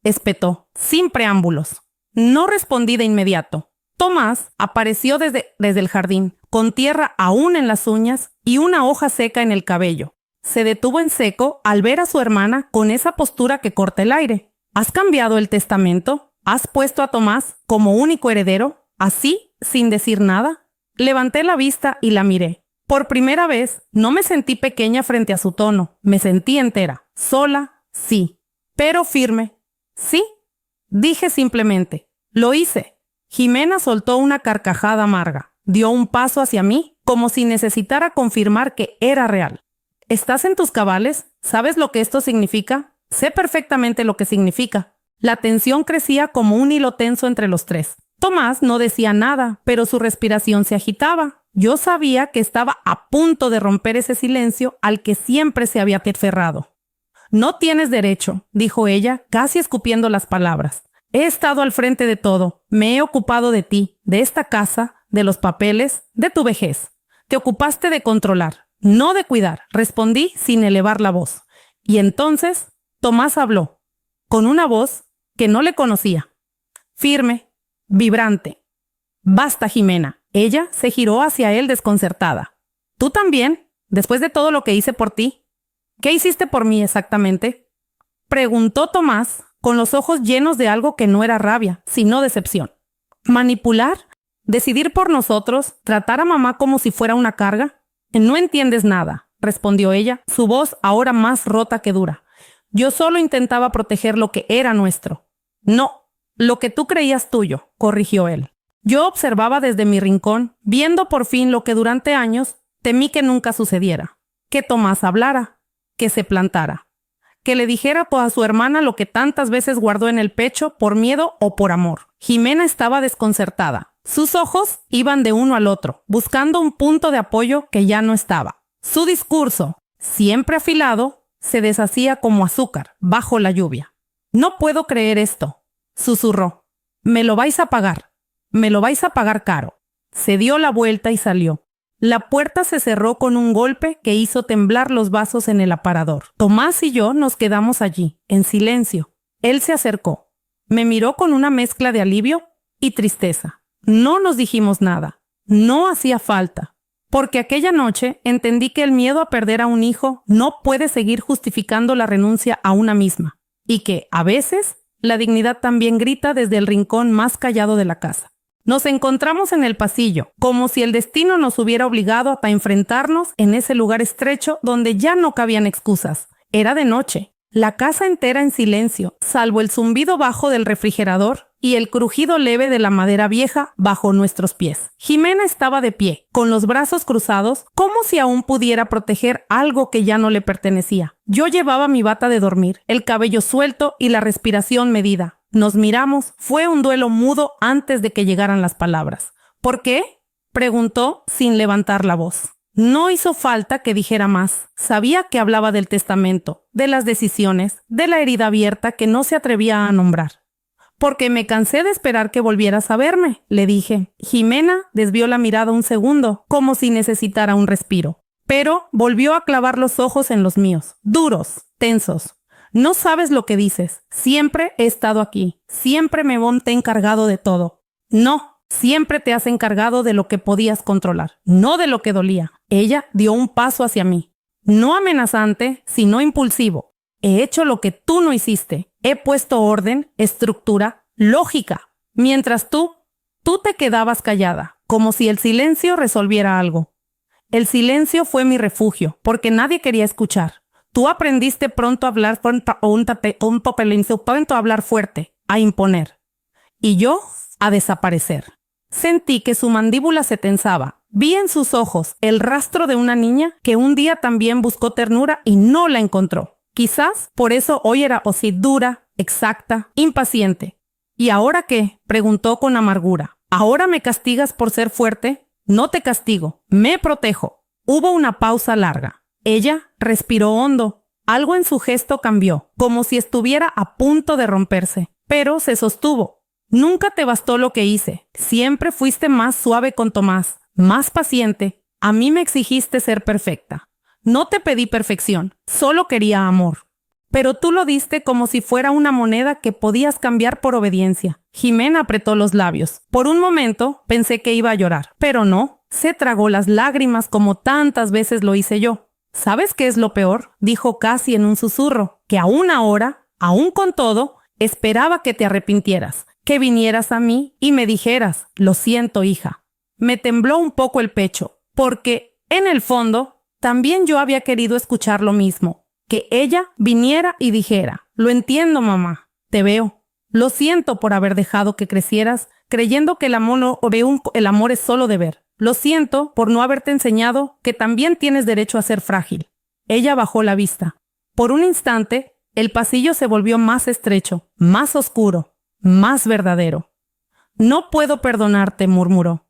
espetó, sin preámbulos. No respondí de inmediato. Tomás apareció desde el jardín, con tierra aún en las uñas y una hoja seca en el cabello. Se detuvo en seco al ver a su hermana con esa postura que corta el aire. ¿Has cambiado el testamento? ¿Has puesto a Tomás como único heredero? ¿Así, sin decir nada? Levanté la vista y la miré. Por primera vez, no me sentí pequeña frente a su tono. Me sentí entera. Sola, sí. Pero firme. Sí. Dije simplemente. Lo hice. Jimena soltó una carcajada amarga. Dio un paso hacia mí, como si necesitara confirmar que era real. ¿Estás en tus cabales? ¿Sabes lo que esto significa? Sé perfectamente lo que significa. La tensión crecía como un hilo tenso entre los tres. Tomás no decía nada, pero su respiración se agitaba. Yo sabía que estaba a punto de romper ese silencio al que siempre se había aferrado. «No tienes derecho», dijo ella, casi escupiendo las palabras. «He estado al frente de todo. Me he ocupado de ti, de esta casa, de los papeles, de tu vejez. Te ocupaste de controlar, no de cuidar», respondí sin elevar la voz. Y entonces Tomás habló, con una voz que no le conocía. Firme, vibrante. «Basta, Jimena». Ella se giró hacia él desconcertada. «¿Tú también? Después de todo lo que hice por ti». «¿Qué hiciste por mí exactamente?», preguntó Tomás, con los ojos llenos de algo que no era rabia, sino decepción. «¿Manipular? ¿Decidir por nosotros? ¿Tratar a mamá como si fuera una carga?» «No entiendes nada», respondió ella, su voz ahora más rota que dura. «Yo solo intentaba proteger lo que era nuestro». «No, lo que tú creías tuyo», corrigió él. Yo observaba desde mi rincón, viendo por fin lo que durante años temí que nunca sucediera. Que Tomás hablara, que se plantara, que le dijera a su hermana lo que tantas veces guardó en el pecho por miedo o por amor. Jimena estaba desconcertada. Sus ojos iban de uno al otro, buscando un punto de apoyo que ya no estaba. Su discurso, siempre afilado, se deshacía como azúcar bajo la lluvia. «No puedo creer esto», susurró. «Me lo vais a pagar. Me lo vais a pagar caro». Se dio la vuelta y salió. La puerta se cerró con un golpe que hizo temblar los vasos en el aparador. Tomás y yo nos quedamos allí, en silencio. Él se acercó. Me miró con una mezcla de alivio y tristeza. No nos dijimos nada. No hacía falta. Porque aquella noche entendí que el miedo a perder a un hijo no puede seguir justificando la renuncia a una misma. Y que, a veces, la dignidad también grita desde el rincón más callado de la casa. Nos encontramos en el pasillo, como si el destino nos hubiera obligado a enfrentarnos en ese lugar estrecho donde ya no cabían excusas. Era de noche, la casa entera en silencio, salvo el zumbido bajo del refrigerador y el crujido leve de la madera vieja bajo nuestros pies. Jimena estaba de pie, con los brazos cruzados, como si aún pudiera proteger algo que ya no le pertenecía. Yo llevaba mi bata de dormir, el cabello suelto y la respiración medida. Nos miramos. Fue un duelo mudo antes de que llegaran las palabras. «¿Por qué?», preguntó sin levantar la voz. No hizo falta que dijera más. Sabía que hablaba del testamento, de las decisiones, de la herida abierta que no se atrevía a nombrar. «Porque me cansé de esperar que volvieras a verme», le dije. Jimena desvió la mirada un segundo, como si necesitara un respiro. Pero volvió a clavar los ojos en los míos, duros, tensos. «No sabes lo que dices. Siempre he estado aquí. Siempre me monté encargado de todo». «No, siempre te has encargado de lo que podías controlar, no de lo que dolía». Ella dio un paso hacia mí. No amenazante, sino impulsivo. «He hecho lo que tú no hiciste. He puesto orden, estructura, lógica. Mientras tú te quedabas callada. como si el silencio resolviera algo. El silencio fue mi refugio, porque nadie quería escuchar. Tú aprendiste pronto a hablar pronto a hablar fuerte, a imponer. Y yo, a desaparecer. Sentí que su mandíbula se tensaba. Vi en sus ojos el rastro de una niña que un día también buscó ternura y no la encontró. Quizás por eso hoy era así dura, exacta, impaciente. ¿Y ahora qué?, preguntó con amargura. ¿Ahora me castigas por ser fuerte? No te castigo, me protejo. Hubo una pausa larga. Ella respiró hondo. Algo en su gesto cambió, como si estuviera a punto de romperse, pero se sostuvo. Nunca te bastó lo que hice. Siempre fuiste más suave con Tomás, más paciente. A mí me exigiste ser perfecta. No te pedí perfección, solo quería amor. Pero tú lo diste como si fuera una moneda que podías cambiar por obediencia. Jimena apretó los labios. Por un momento pensé que iba a llorar, pero no. Se tragó las lágrimas como tantas veces lo hice yo. ¿Sabes qué es lo peor?, dijo casi en un susurro, que aún ahora, aún con todo, esperaba que te arrepintieras, que vinieras a mí y me dijeras, lo siento, hija. Me tembló un poco el pecho, porque, en el fondo, también yo había querido escuchar lo mismo, que ella viniera y dijera, lo entiendo, mamá, te veo. Lo siento por haber dejado que crecieras creyendo que el amor es solo deber. Lo siento por no haberte enseñado que también tienes derecho a ser frágil. Ella bajó la vista. Por un instante, el pasillo se volvió más estrecho, más oscuro, más verdadero. No puedo perdonarte, murmuró.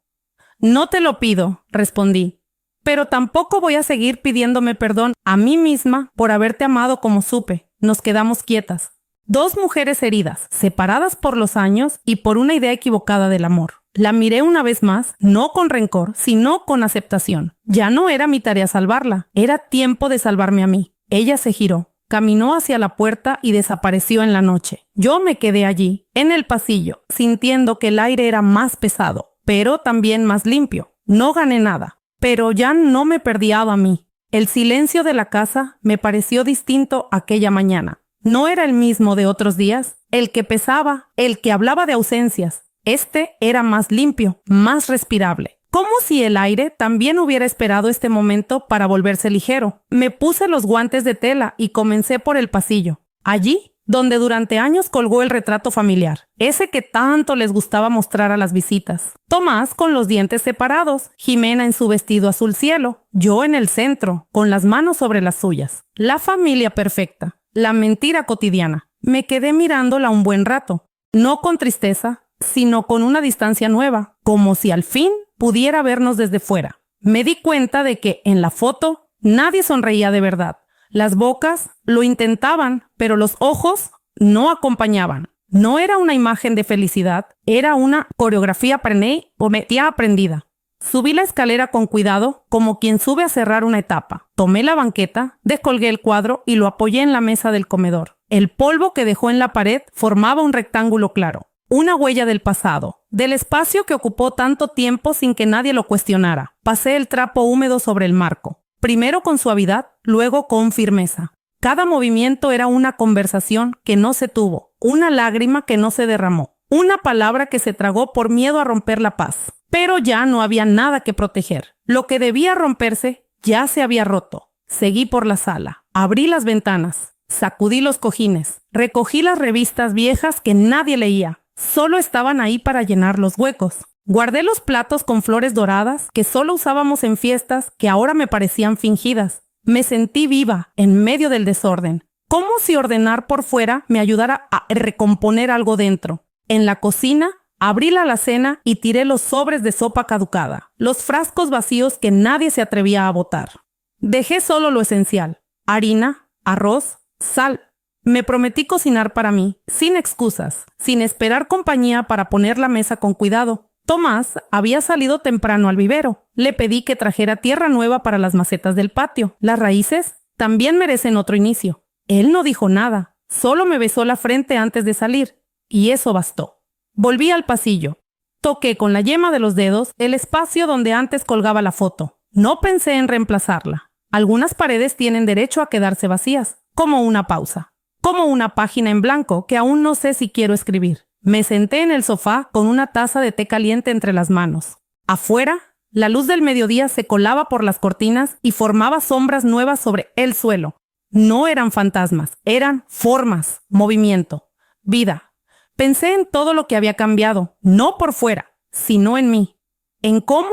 No te lo pido, respondí. Pero tampoco voy a seguir pidiéndome perdón a mí misma por haberte amado como supe. Nos quedamos quietas. Dos mujeres heridas, separadas por los años y por una idea equivocada del amor. La miré una vez más, no con rencor, sino con aceptación. Ya no era mi tarea salvarla, era tiempo de salvarme a mí. Ella se giró, caminó hacia la puerta y desapareció en la noche. Yo me quedé allí, en el pasillo, sintiendo que el aire era más pesado, pero también más limpio. No gané nada, pero ya no me perdía a mí. El silencio de la casa me pareció distinto aquella mañana. No era el mismo de otros días, el que pesaba, el que hablaba de ausencias. Este era más limpio, más respirable. Como si el aire también hubiera esperado este momento para volverse ligero. Me puse los guantes de tela y comencé por el pasillo. Allí, donde durante años colgó el retrato familiar, ese que tanto les gustaba mostrar a las visitas. Tomás con los dientes separados, Jimena en su vestido azul cielo, yo en el centro, con las manos sobre las suyas. La familia perfecta, la mentira cotidiana. Me quedé mirándola un buen rato, no con tristeza, sino con una distancia nueva, como si al fin pudiera vernos desde fuera. Me di cuenta de que en la foto nadie sonreía de verdad. Las bocas lo intentaban, pero los ojos no acompañaban. No era una imagen de felicidad, era una coreografía aprendida. Subí la escalera con cuidado, como quien sube a cerrar una etapa. Tomé la banqueta, descolgué el cuadro y lo apoyé en la mesa del comedor. El polvo que dejó en la pared formaba un rectángulo claro. Una huella del pasado, del espacio que ocupó tanto tiempo sin que nadie lo cuestionara. Pasé el trapo húmedo sobre el marco, primero con suavidad, luego con firmeza. Cada movimiento era una conversación que no se tuvo, una lágrima que no se derramó, una palabra que se tragó por miedo a romper la paz. Pero ya no había nada que proteger. Lo que debía romperse ya se había roto. Seguí por la sala, abrí las ventanas, sacudí los cojines, recogí las revistas viejas que nadie leía. Solo estaban ahí para llenar los huecos. Guardé los platos con flores doradas que solo usábamos en fiestas que ahora me parecían fingidas. Me sentí viva en medio del desorden, como si ordenar por fuera me ayudara a recomponer algo dentro. En la cocina, abrí la alacena y tiré los sobres de sopa caducada, los frascos vacíos que nadie se atrevía a botar. Dejé solo lo esencial: harina, arroz, sal. Me prometí cocinar para mí, sin excusas, sin esperar compañía para poner la mesa con cuidado. Tomás había salido temprano al vivero. Le pedí que trajera tierra nueva para las macetas del patio. Las raíces también merecen otro inicio. Él no dijo nada, solo me besó la frente antes de salir, y eso bastó. Volví al pasillo. Toqué con la yema de los dedos el espacio donde antes colgaba la foto. No pensé en reemplazarla. Algunas paredes tienen derecho a quedarse vacías, como una pausa. Como una página en blanco que aún no sé si quiero escribir. Me senté en el sofá con una taza de té caliente entre las manos. Afuera, la luz del mediodía se colaba por las cortinas y formaba sombras nuevas sobre el suelo. No eran fantasmas, eran formas, movimiento, vida. Pensé en todo lo que había cambiado, no por fuera, sino en mí. En cómo,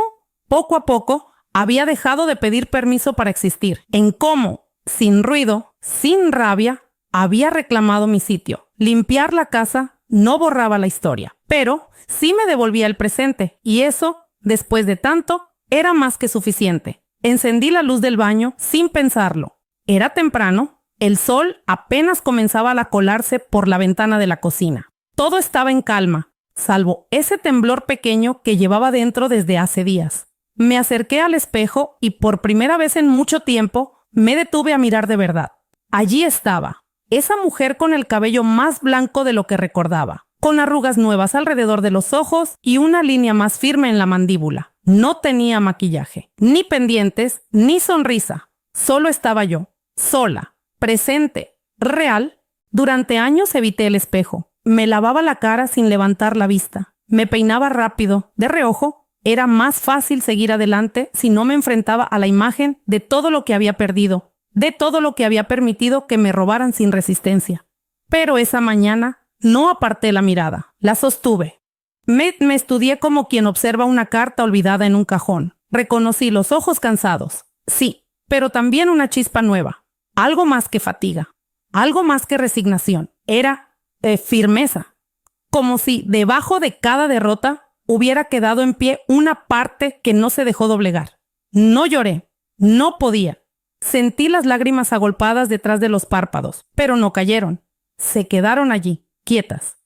poco a poco, había dejado de pedir permiso para existir. En cómo, sin ruido, sin rabia, había reclamado mi sitio. Limpiar la casa no borraba la historia, pero sí me devolvía el presente, y eso, después de tanto, era más que suficiente. Encendí la luz del baño sin pensarlo. Era temprano, el sol apenas comenzaba a colarse por la ventana de la cocina. Todo estaba en calma, salvo ese temblor pequeño que llevaba dentro desde hace días. Me acerqué al espejo y por primera vez en mucho tiempo me detuve a mirar de verdad. Allí estaba, esa mujer con el cabello más blanco de lo que recordaba, con arrugas nuevas alrededor de los ojos y una línea más firme en la mandíbula. No tenía maquillaje, ni pendientes, ni sonrisa. Solo estaba yo, sola, presente, real. Durante años evité el espejo. Me lavaba la cara sin levantar la vista. Me peinaba rápido, de reojo. Era más fácil seguir adelante si no me enfrentaba a la imagen de todo lo que había perdido, de todo lo que había permitido que me robaran sin resistencia. Pero esa mañana no aparté la mirada, la sostuve. Me estudié como quien observa una carta olvidada en un cajón. Reconocí los ojos cansados, sí, pero también una chispa nueva. Algo más que fatiga, algo más que resignación. Era firmeza, como si debajo de cada derrota hubiera quedado en pie una parte que no se dejó doblegar. No lloré, no podía. Sentí las lágrimas agolpadas detrás de los párpados, pero no cayeron. Se quedaron allí, quietas.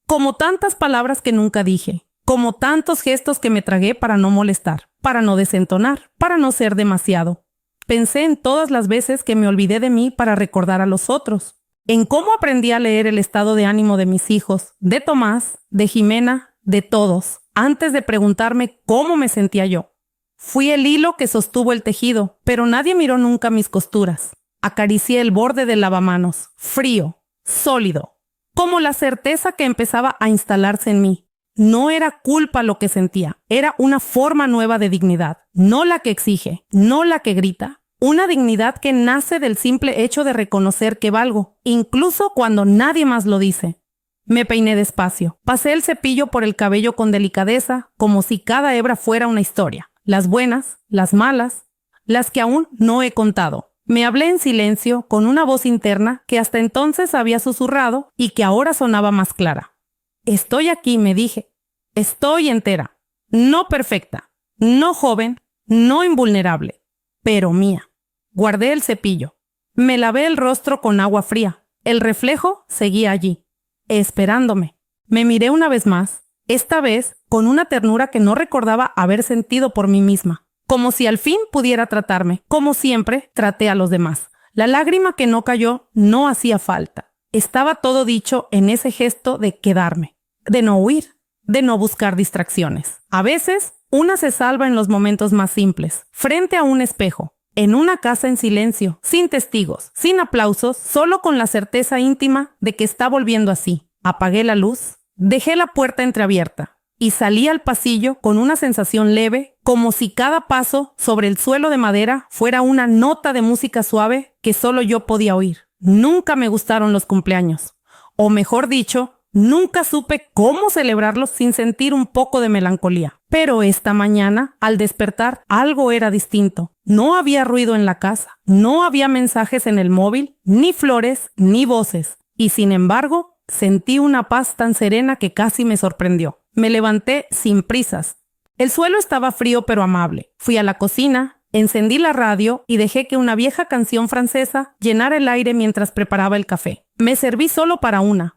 Como tantas palabras que nunca dije, como tantos gestos que me tragué para no molestar, para no desentonar, para no ser demasiado. Pensé en todas las veces que me olvidé de mí para recordar a los otros, en cómo aprendí a leer el estado de ánimo de mis hijos, de Tomás, de Jimena, de todos, antes de preguntarme cómo me sentía yo. Fui el hilo que sostuvo el tejido, pero nadie miró nunca mis costuras. Acaricié el borde del lavamanos, frío, sólido, como la certeza que empezaba a instalarse en mí. No era culpa lo que sentía, era una forma nueva de dignidad, no la que exige, no la que grita. Una dignidad que nace del simple hecho de reconocer que valgo, incluso cuando nadie más lo dice. Me peiné despacio, pasé el cepillo por el cabello con delicadeza, como si cada hebra fuera una historia. Las buenas, las malas, las que aún no he contado. Me hablé en silencio, con una voz interna que hasta entonces había susurrado y que ahora sonaba más clara. Estoy aquí, me dije. Estoy entera. No perfecta, no joven, no invulnerable, pero mía. Guardé el cepillo. Me lavé el rostro con agua fría. El reflejo seguía allí, esperándome. Me miré una vez más, esta vez con una ternura que no recordaba haber sentido por mí misma. Como si al fin pudiera tratarme. Como siempre, traté a los demás. La lágrima que no cayó no hacía falta. Estaba todo dicho en ese gesto de quedarme, de no huir, de no buscar distracciones. A veces, una se salva en los momentos más simples, frente a un espejo, en una casa en silencio, sin testigos, sin aplausos, solo con la certeza íntima de que está volviendo así. Apagué la luz, dejé la puerta entreabierta y salí al pasillo con una sensación leve, como si cada paso sobre el suelo de madera fuera una nota de música suave que solo yo podía oír. Nunca me gustaron los cumpleaños, o mejor dicho, nunca supe cómo celebrarlos sin sentir un poco de melancolía. Pero esta mañana, al despertar, algo era distinto. No había ruido en la casa, no había mensajes en el móvil, ni flores, ni voces. Y sin embargo, sentí una paz tan serena que casi me sorprendió. Me levanté sin prisas. El suelo estaba frío pero amable. Fui a la cocina, encendí la radio y dejé que una vieja canción francesa llenara el aire mientras preparaba el café. Me serví solo para una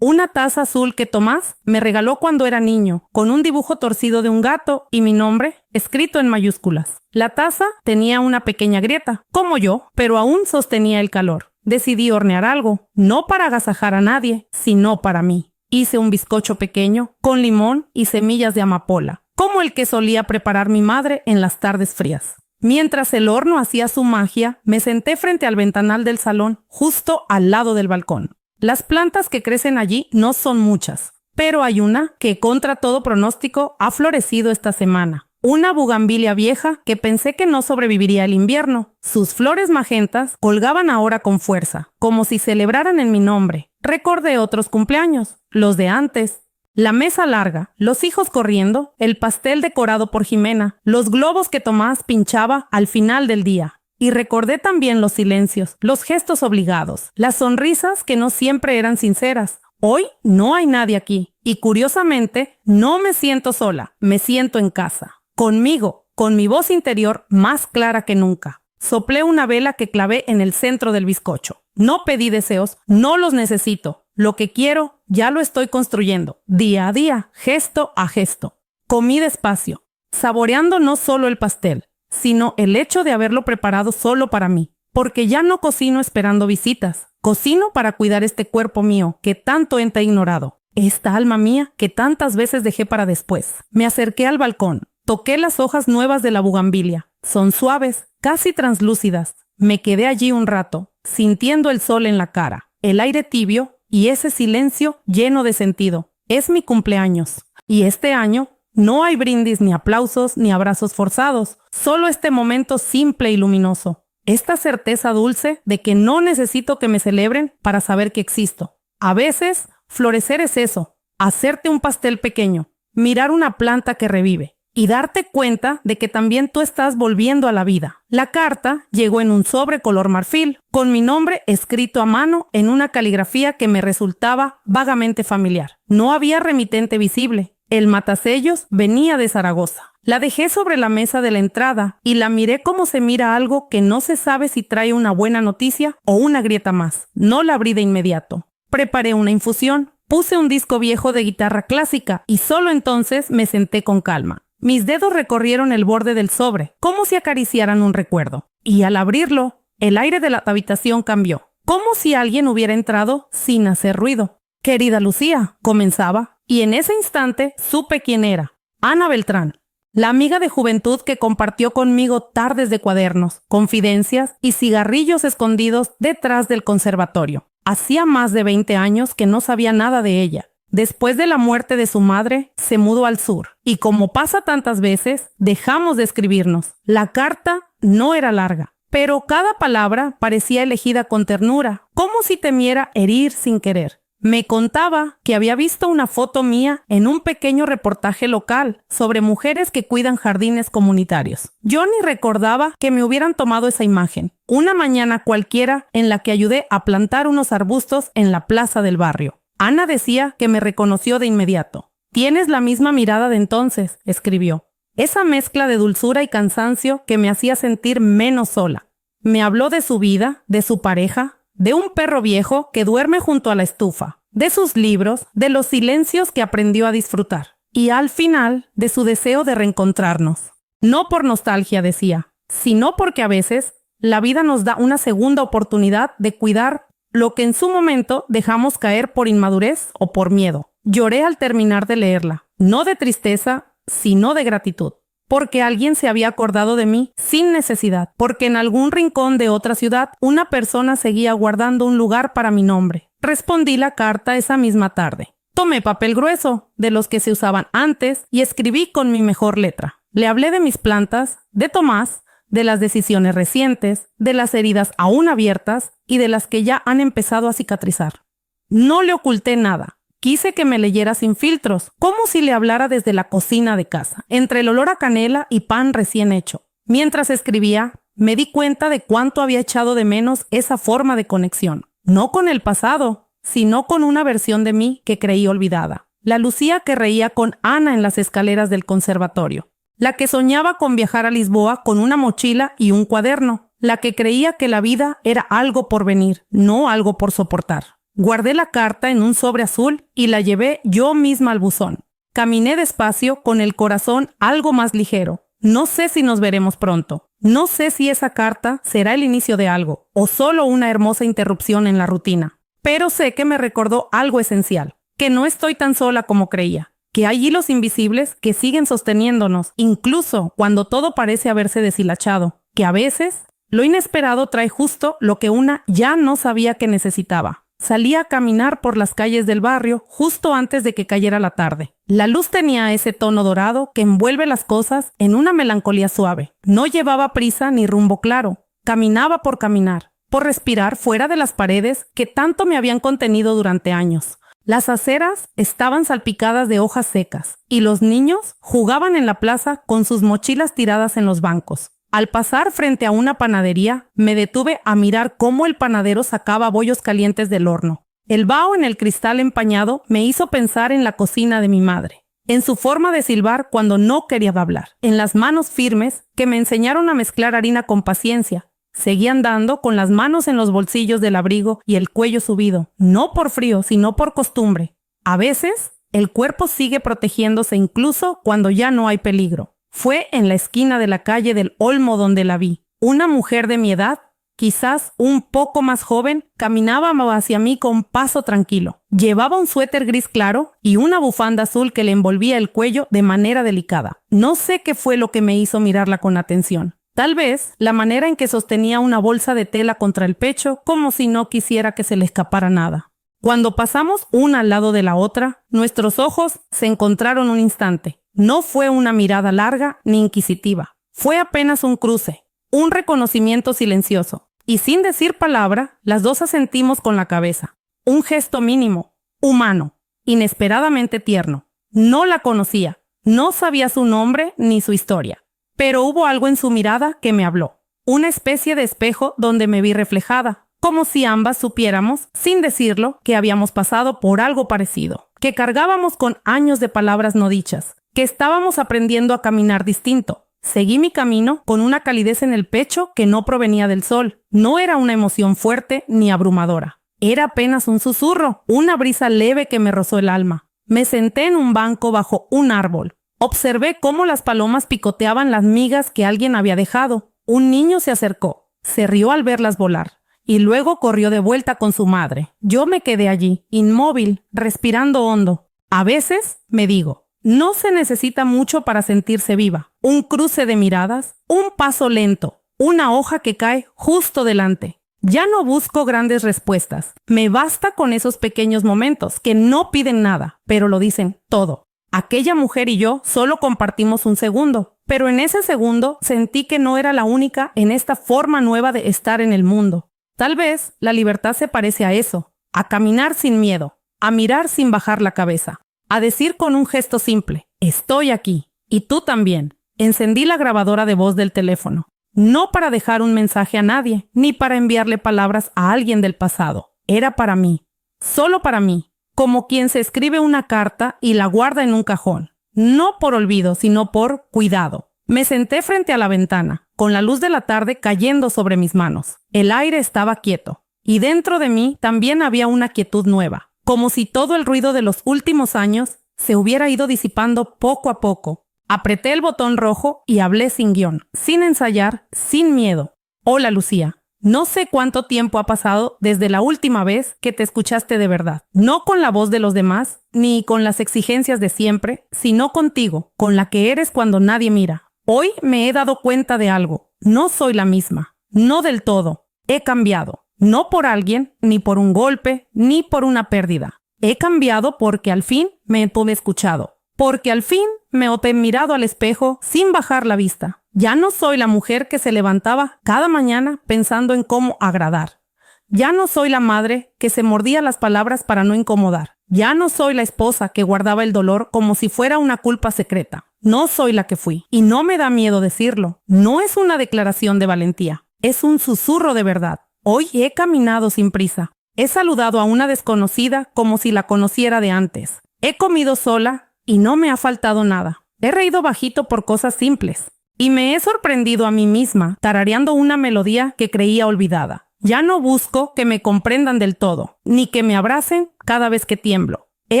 taza azul que Tomás me regaló cuando era niño, con un dibujo torcido de un gato y mi nombre escrito en mayúsculas. La taza tenía una pequeña grieta, como yo, pero aún sostenía el calor. Decidí hornear algo, no para agasajar a nadie, sino para mí. Hice un bizcocho pequeño, con limón y semillas de amapola, como el que solía preparar mi madre en las tardes frías. Mientras el horno hacía su magia, me senté frente al ventanal del salón, justo al lado del balcón. Las plantas que crecen allí no son muchas, pero hay una que, contra todo pronóstico, ha florecido esta semana. Una bugambilia vieja que pensé que no sobreviviría el invierno. Sus flores magentas colgaban ahora con fuerza, como si celebraran en mi nombre. Recordé otros cumpleaños, los de antes. La mesa larga, los hijos corriendo, el pastel decorado por Jimena, los globos que Tomás pinchaba al final del día. Y recordé también los silencios, los gestos obligados, las sonrisas que no siempre eran sinceras. Hoy no hay nadie aquí, y curiosamente no me siento sola, me siento en casa. Conmigo, con mi voz interior más clara que nunca. Soplé una vela que clavé en el centro del bizcocho. No pedí deseos, no los necesito. Lo que quiero, ya lo estoy construyendo, día a día, gesto a gesto. Comí despacio, saboreando no solo el pastel, sino el hecho de haberlo preparado solo para mí. Porque ya no cocino esperando visitas. Cocino para cuidar este cuerpo mío que tanto he ignorado. Esta alma mía que tantas veces dejé para después. Me acerqué al balcón. Toqué las hojas nuevas de la bugambilia. Son suaves, casi translúcidas. Me quedé allí un rato, sintiendo el sol en la cara, el aire tibio y ese silencio lleno de sentido. Es mi cumpleaños. Y este año no hay brindis ni aplausos ni abrazos forzados. Solo este momento simple y luminoso. Esta certeza dulce de que no necesito que me celebren para saber que existo. A veces, florecer es eso. Hacerte un pastel pequeño. Mirar una planta que revive. Y darte cuenta de que también tú estás volviendo a la vida. La carta llegó en un sobre color marfil, con mi nombre escrito a mano en una caligrafía que me resultaba vagamente familiar. No había remitente visible. El matasellos venía de Zaragoza. La dejé sobre la mesa de la entrada y la miré como se mira algo que no se sabe si trae una buena noticia o una grieta más. No la abrí de inmediato. Preparé una infusión, puse un disco viejo de guitarra clásica y solo entonces me senté con calma. Mis dedos recorrieron el borde del sobre, como si acariciaran un recuerdo. Y al abrirlo, el aire de la habitación cambió, como si alguien hubiera entrado sin hacer ruido. «Querida Lucía», comenzaba, y en ese instante supe quién era. Ana Beltrán, la amiga de juventud que compartió conmigo tardes de cuadernos, confidencias y cigarrillos escondidos detrás del conservatorio. Hacía más de 20 años que no sabía nada de ella. Después de la muerte de su madre, se mudó al sur. Y como pasa tantas veces, dejamos de escribirnos. La carta no era larga, pero cada palabra parecía elegida con ternura, como si temiera herir sin querer. Me contaba que había visto una foto mía en un pequeño reportaje local sobre mujeres que cuidan jardines comunitarios. Yo ni recordaba que me hubieran tomado esa imagen. Una mañana cualquiera en la que ayudé a plantar unos arbustos en la plaza del barrio. Ana decía que me reconoció de inmediato. «Tienes la misma mirada de entonces», escribió. Esa mezcla de dulzura y cansancio que me hacía sentir menos sola. Me habló de su vida, de su pareja, de un perro viejo que duerme junto a la estufa, de sus libros, de los silencios que aprendió a disfrutar. Y al final, de su deseo de reencontrarnos. No por nostalgia, decía, sino porque a veces la vida nos da una segunda oportunidad de cuidar lo que en su momento dejamos caer por inmadurez o por miedo. Lloré al terminar de leerla, no de tristeza, sino de gratitud, porque alguien se había acordado de mí sin necesidad, porque en algún rincón de otra ciudad una persona seguía guardando un lugar para mi nombre. Respondí la carta esa misma tarde. Tomé papel grueso, de los que se usaban antes, y escribí con mi mejor letra. Le hablé de mis plantas, de Tomás, de las decisiones recientes, de las heridas aún abiertas y de las que ya han empezado a cicatrizar. No le oculté nada. Quise que me leyera sin filtros, como si le hablara desde la cocina de casa, entre el olor a canela y pan recién hecho. Mientras escribía, me di cuenta de cuánto había echado de menos esa forma de conexión. No con el pasado, sino con una versión de mí que creí olvidada. La Lucía que reía con Ana en las escaleras del conservatorio. La que soñaba con viajar a Lisboa con una mochila y un cuaderno. La que creía que la vida era algo por venir, no algo por soportar. Guardé la carta en un sobre azul y la llevé yo misma al buzón. Caminé despacio con el corazón algo más ligero. No sé si nos veremos pronto. No sé si esa carta será el inicio de algo o solo una hermosa interrupción en la rutina. Pero sé que me recordó algo esencial, que no estoy tan sola como creía. Que hay hilos invisibles que siguen sosteniéndonos, incluso cuando todo parece haberse deshilachado, que a veces lo inesperado trae justo lo que una ya no sabía que necesitaba. Salía a caminar por las calles del barrio justo antes de que cayera la tarde. La luz tenía ese tono dorado que envuelve las cosas en una melancolía suave. No llevaba prisa ni rumbo claro. Caminaba por caminar, por respirar fuera de las paredes que tanto me habían contenido durante años. Las aceras estaban salpicadas de hojas secas y los niños jugaban en la plaza con sus mochilas tiradas en los bancos. Al pasar frente a una panadería, me detuve a mirar cómo el panadero sacaba bollos calientes del horno. El vaho en el cristal empañado me hizo pensar en la cocina de mi madre, en su forma de silbar cuando no quería hablar, en las manos firmes que me enseñaron a mezclar harina con paciencia. Seguí andando con las manos en los bolsillos del abrigo y el cuello subido, no por frío, sino por costumbre. A veces, el cuerpo sigue protegiéndose incluso cuando ya no hay peligro. Fue en la esquina de la calle del Olmo donde la vi. Una mujer de mi edad, quizás un poco más joven, caminaba hacia mí con paso tranquilo. Llevaba un suéter gris claro y una bufanda azul que le envolvía el cuello de manera delicada. No sé qué fue lo que me hizo mirarla con atención. Tal vez la manera en que sostenía una bolsa de tela contra el pecho, como si no quisiera que se le escapara nada. Cuando pasamos una al lado de la otra, nuestros ojos se encontraron un instante. No fue una mirada larga ni inquisitiva. Fue apenas un cruce, un reconocimiento silencioso. Y sin decir palabra, las dos asentimos con la cabeza. Un gesto mínimo, humano, inesperadamente tierno. No la conocía, no sabía su nombre ni su historia. Pero hubo algo en su mirada que me habló. Una especie de espejo donde me vi reflejada, como si ambas supiéramos, sin decirlo, que habíamos pasado por algo parecido, que cargábamos con años de palabras no dichas, que estábamos aprendiendo a caminar distinto. Seguí mi camino con una calidez en el pecho que no provenía del sol. No era una emoción fuerte ni abrumadora. Era apenas un susurro, una brisa leve que me rozó el alma. Me senté en un banco bajo un árbol. Observé cómo las palomas picoteaban las migas que alguien había dejado. Un niño se acercó, se rió al verlas volar, y luego corrió de vuelta con su madre. Yo me quedé allí, inmóvil, respirando hondo. A veces, me digo, no se necesita mucho para sentirse viva. Un cruce de miradas, un paso lento, una hoja que cae justo delante. Ya no busco grandes respuestas. Me basta con esos pequeños momentos que no piden nada, pero lo dicen todo. Aquella mujer y yo solo compartimos un segundo, pero en ese segundo sentí que no era la única en esta forma nueva de estar en el mundo. Tal vez la libertad se parece a eso, a caminar sin miedo, a mirar sin bajar la cabeza, a decir con un gesto simple, estoy aquí, y tú también. Encendí la grabadora de voz del teléfono, no para dejar un mensaje a nadie, ni para enviarle palabras a alguien del pasado. Era para mí, solo para mí. Como quien se escribe una carta y la guarda en un cajón, no por olvido, sino por cuidado. Me senté frente a la ventana, con la luz de la tarde cayendo sobre mis manos. El aire estaba quieto, y dentro de mí también había una quietud nueva, como si todo el ruido de los últimos años se hubiera ido disipando poco a poco. Apreté el botón rojo y hablé sin guión, sin ensayar, sin miedo. Hola, Lucía. No sé cuánto tiempo ha pasado desde la última vez que te escuchaste de verdad. No con la voz de los demás, ni con las exigencias de siempre, sino contigo, con la que eres cuando nadie mira. Hoy me he dado cuenta de algo. No soy la misma. No del todo. He cambiado. No por alguien, ni por un golpe, ni por una pérdida. He cambiado porque al fin me he escuchado. Porque al fin me he mirado al espejo sin bajar la vista. Ya no soy la mujer que se levantaba cada mañana pensando en cómo agradar. Ya no soy la madre que se mordía las palabras para no incomodar. Ya no soy la esposa que guardaba el dolor como si fuera una culpa secreta. No soy la que fui. Y no me da miedo decirlo. No es una declaración de valentía. Es un susurro de verdad. Hoy he caminado sin prisa. He saludado a una desconocida como si la conociera de antes. He comido sola y no me ha faltado nada. He reído bajito por cosas simples. Y me he sorprendido a mí misma, tarareando una melodía que creía olvidada. Ya no busco que me comprendan del todo, ni que me abracen cada vez que tiemblo. He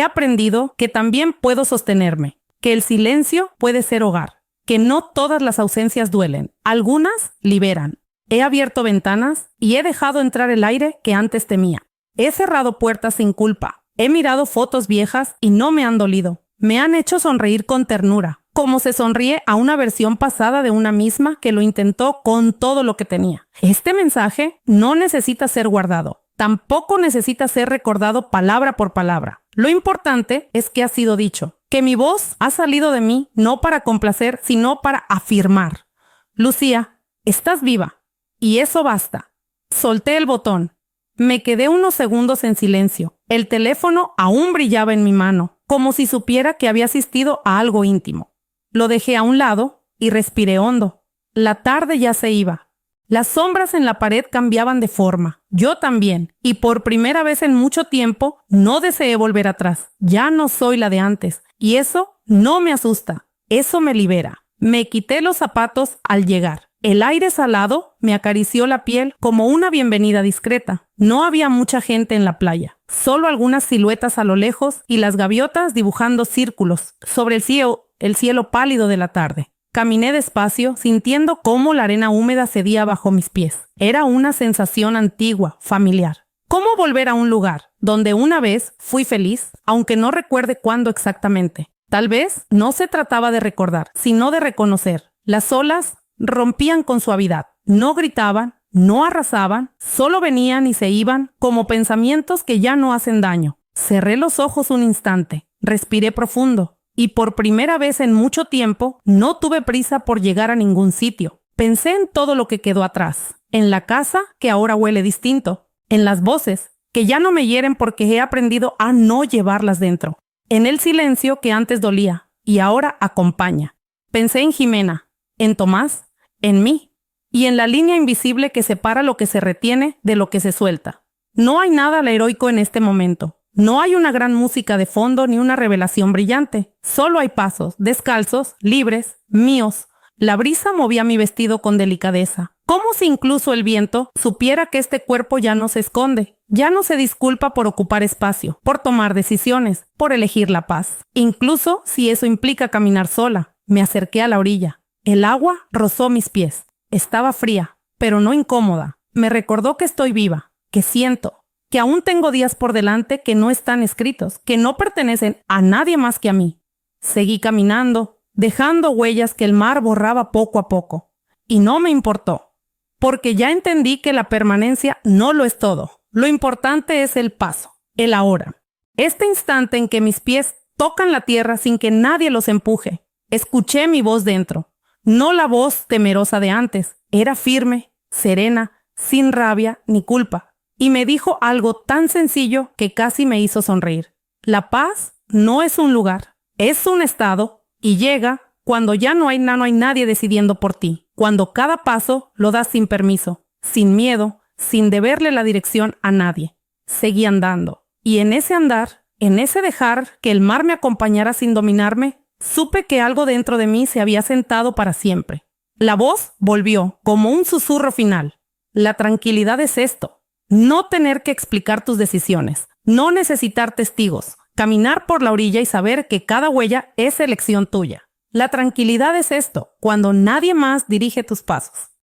aprendido que también puedo sostenerme, que el silencio puede ser hogar, que no todas las ausencias duelen, algunas liberan. He abierto ventanas y he dejado entrar el aire que antes temía. He cerrado puertas sin culpa. He mirado fotos viejas y no me han dolido. Me han hecho sonreír con ternura, como se sonríe a una versión pasada de una misma que lo intentó con todo lo que tenía. Este mensaje no necesita ser guardado. Tampoco necesita ser recordado palabra por palabra. Lo importante es que ha sido dicho, que mi voz ha salido de mí no para complacer, sino para afirmar. Lucía, estás viva. Y eso basta. Solté el botón. Me quedé unos segundos en silencio. El teléfono aún brillaba en mi mano, como si supiera que había asistido a algo íntimo. Lo dejé a un lado y respiré hondo. La tarde ya se iba. Las sombras en la pared cambiaban de forma. Yo también. Y por primera vez en mucho tiempo no deseé volver atrás. Ya no soy la de antes. Y eso no me asusta. Eso me libera. Me quité los zapatos al llegar. El aire salado me acarició la piel como una bienvenida discreta. No había mucha gente en la playa, solo algunas siluetas a lo lejos y las gaviotas dibujando círculos sobre el cielo pálido de la tarde. Caminé despacio, sintiendo cómo la arena húmeda cedía bajo mis pies. Era una sensación antigua, familiar. ¿Cómo volver a un lugar donde una vez fui feliz, aunque no recuerde cuándo exactamente? Tal vez no se trataba de recordar, sino de reconocer. Las olas rompían con suavidad. No gritaban, no arrasaban, solo venían y se iban como pensamientos que ya no hacen daño. Cerré los ojos un instante, respiré profundo y por primera vez en mucho tiempo no tuve prisa por llegar a ningún sitio. Pensé en todo lo que quedó atrás, en la casa que ahora huele distinto, en las voces que ya no me hieren porque he aprendido a no llevarlas dentro, en el silencio que antes dolía y ahora acompaña. Pensé en Jimena, en Tomás, en mí y en la línea invisible que separa lo que se retiene de lo que se suelta. No hay nada heroico en este momento. No hay una gran música de fondo ni una revelación brillante. Solo hay pasos, descalzos, libres, míos. La brisa movía mi vestido con delicadeza, como si incluso el viento supiera que este cuerpo ya no se esconde, ya no se disculpa por ocupar espacio, por tomar decisiones, por elegir la paz. Incluso si eso implica caminar sola. Me acerqué a la orilla. El agua rozó mis pies. Estaba fría, pero no incómoda. Me recordó que estoy viva, que siento, que aún tengo días por delante que no están escritos, que no pertenecen a nadie más que a mí. Seguí caminando, dejando huellas que el mar borraba poco a poco. Y no me importó, porque ya entendí que la permanencia no lo es todo. Lo importante es el paso, el ahora. Este instante en que mis pies tocan la tierra sin que nadie los empuje. Escuché mi voz dentro. No la voz temerosa de antes. Era firme, serena, sin rabia ni culpa. Y me dijo algo tan sencillo que casi me hizo sonreír. La paz no es un lugar, es un estado y llega cuando ya no hay nadie decidiendo por ti. Cuando cada paso lo das sin permiso, sin miedo, sin deberle la dirección a nadie. Seguí andando. Y en ese andar, en ese dejar que el mar me acompañara sin dominarme, supe que algo dentro de mí se había sentado para siempre. La voz volvió, como un susurro final. La tranquilidad es esto. No tener que explicar tus decisiones. No necesitar testigos. Caminar por la orilla y saber que cada huella es elección tuya. La tranquilidad es esto, cuando nadie más dirige tus pasos.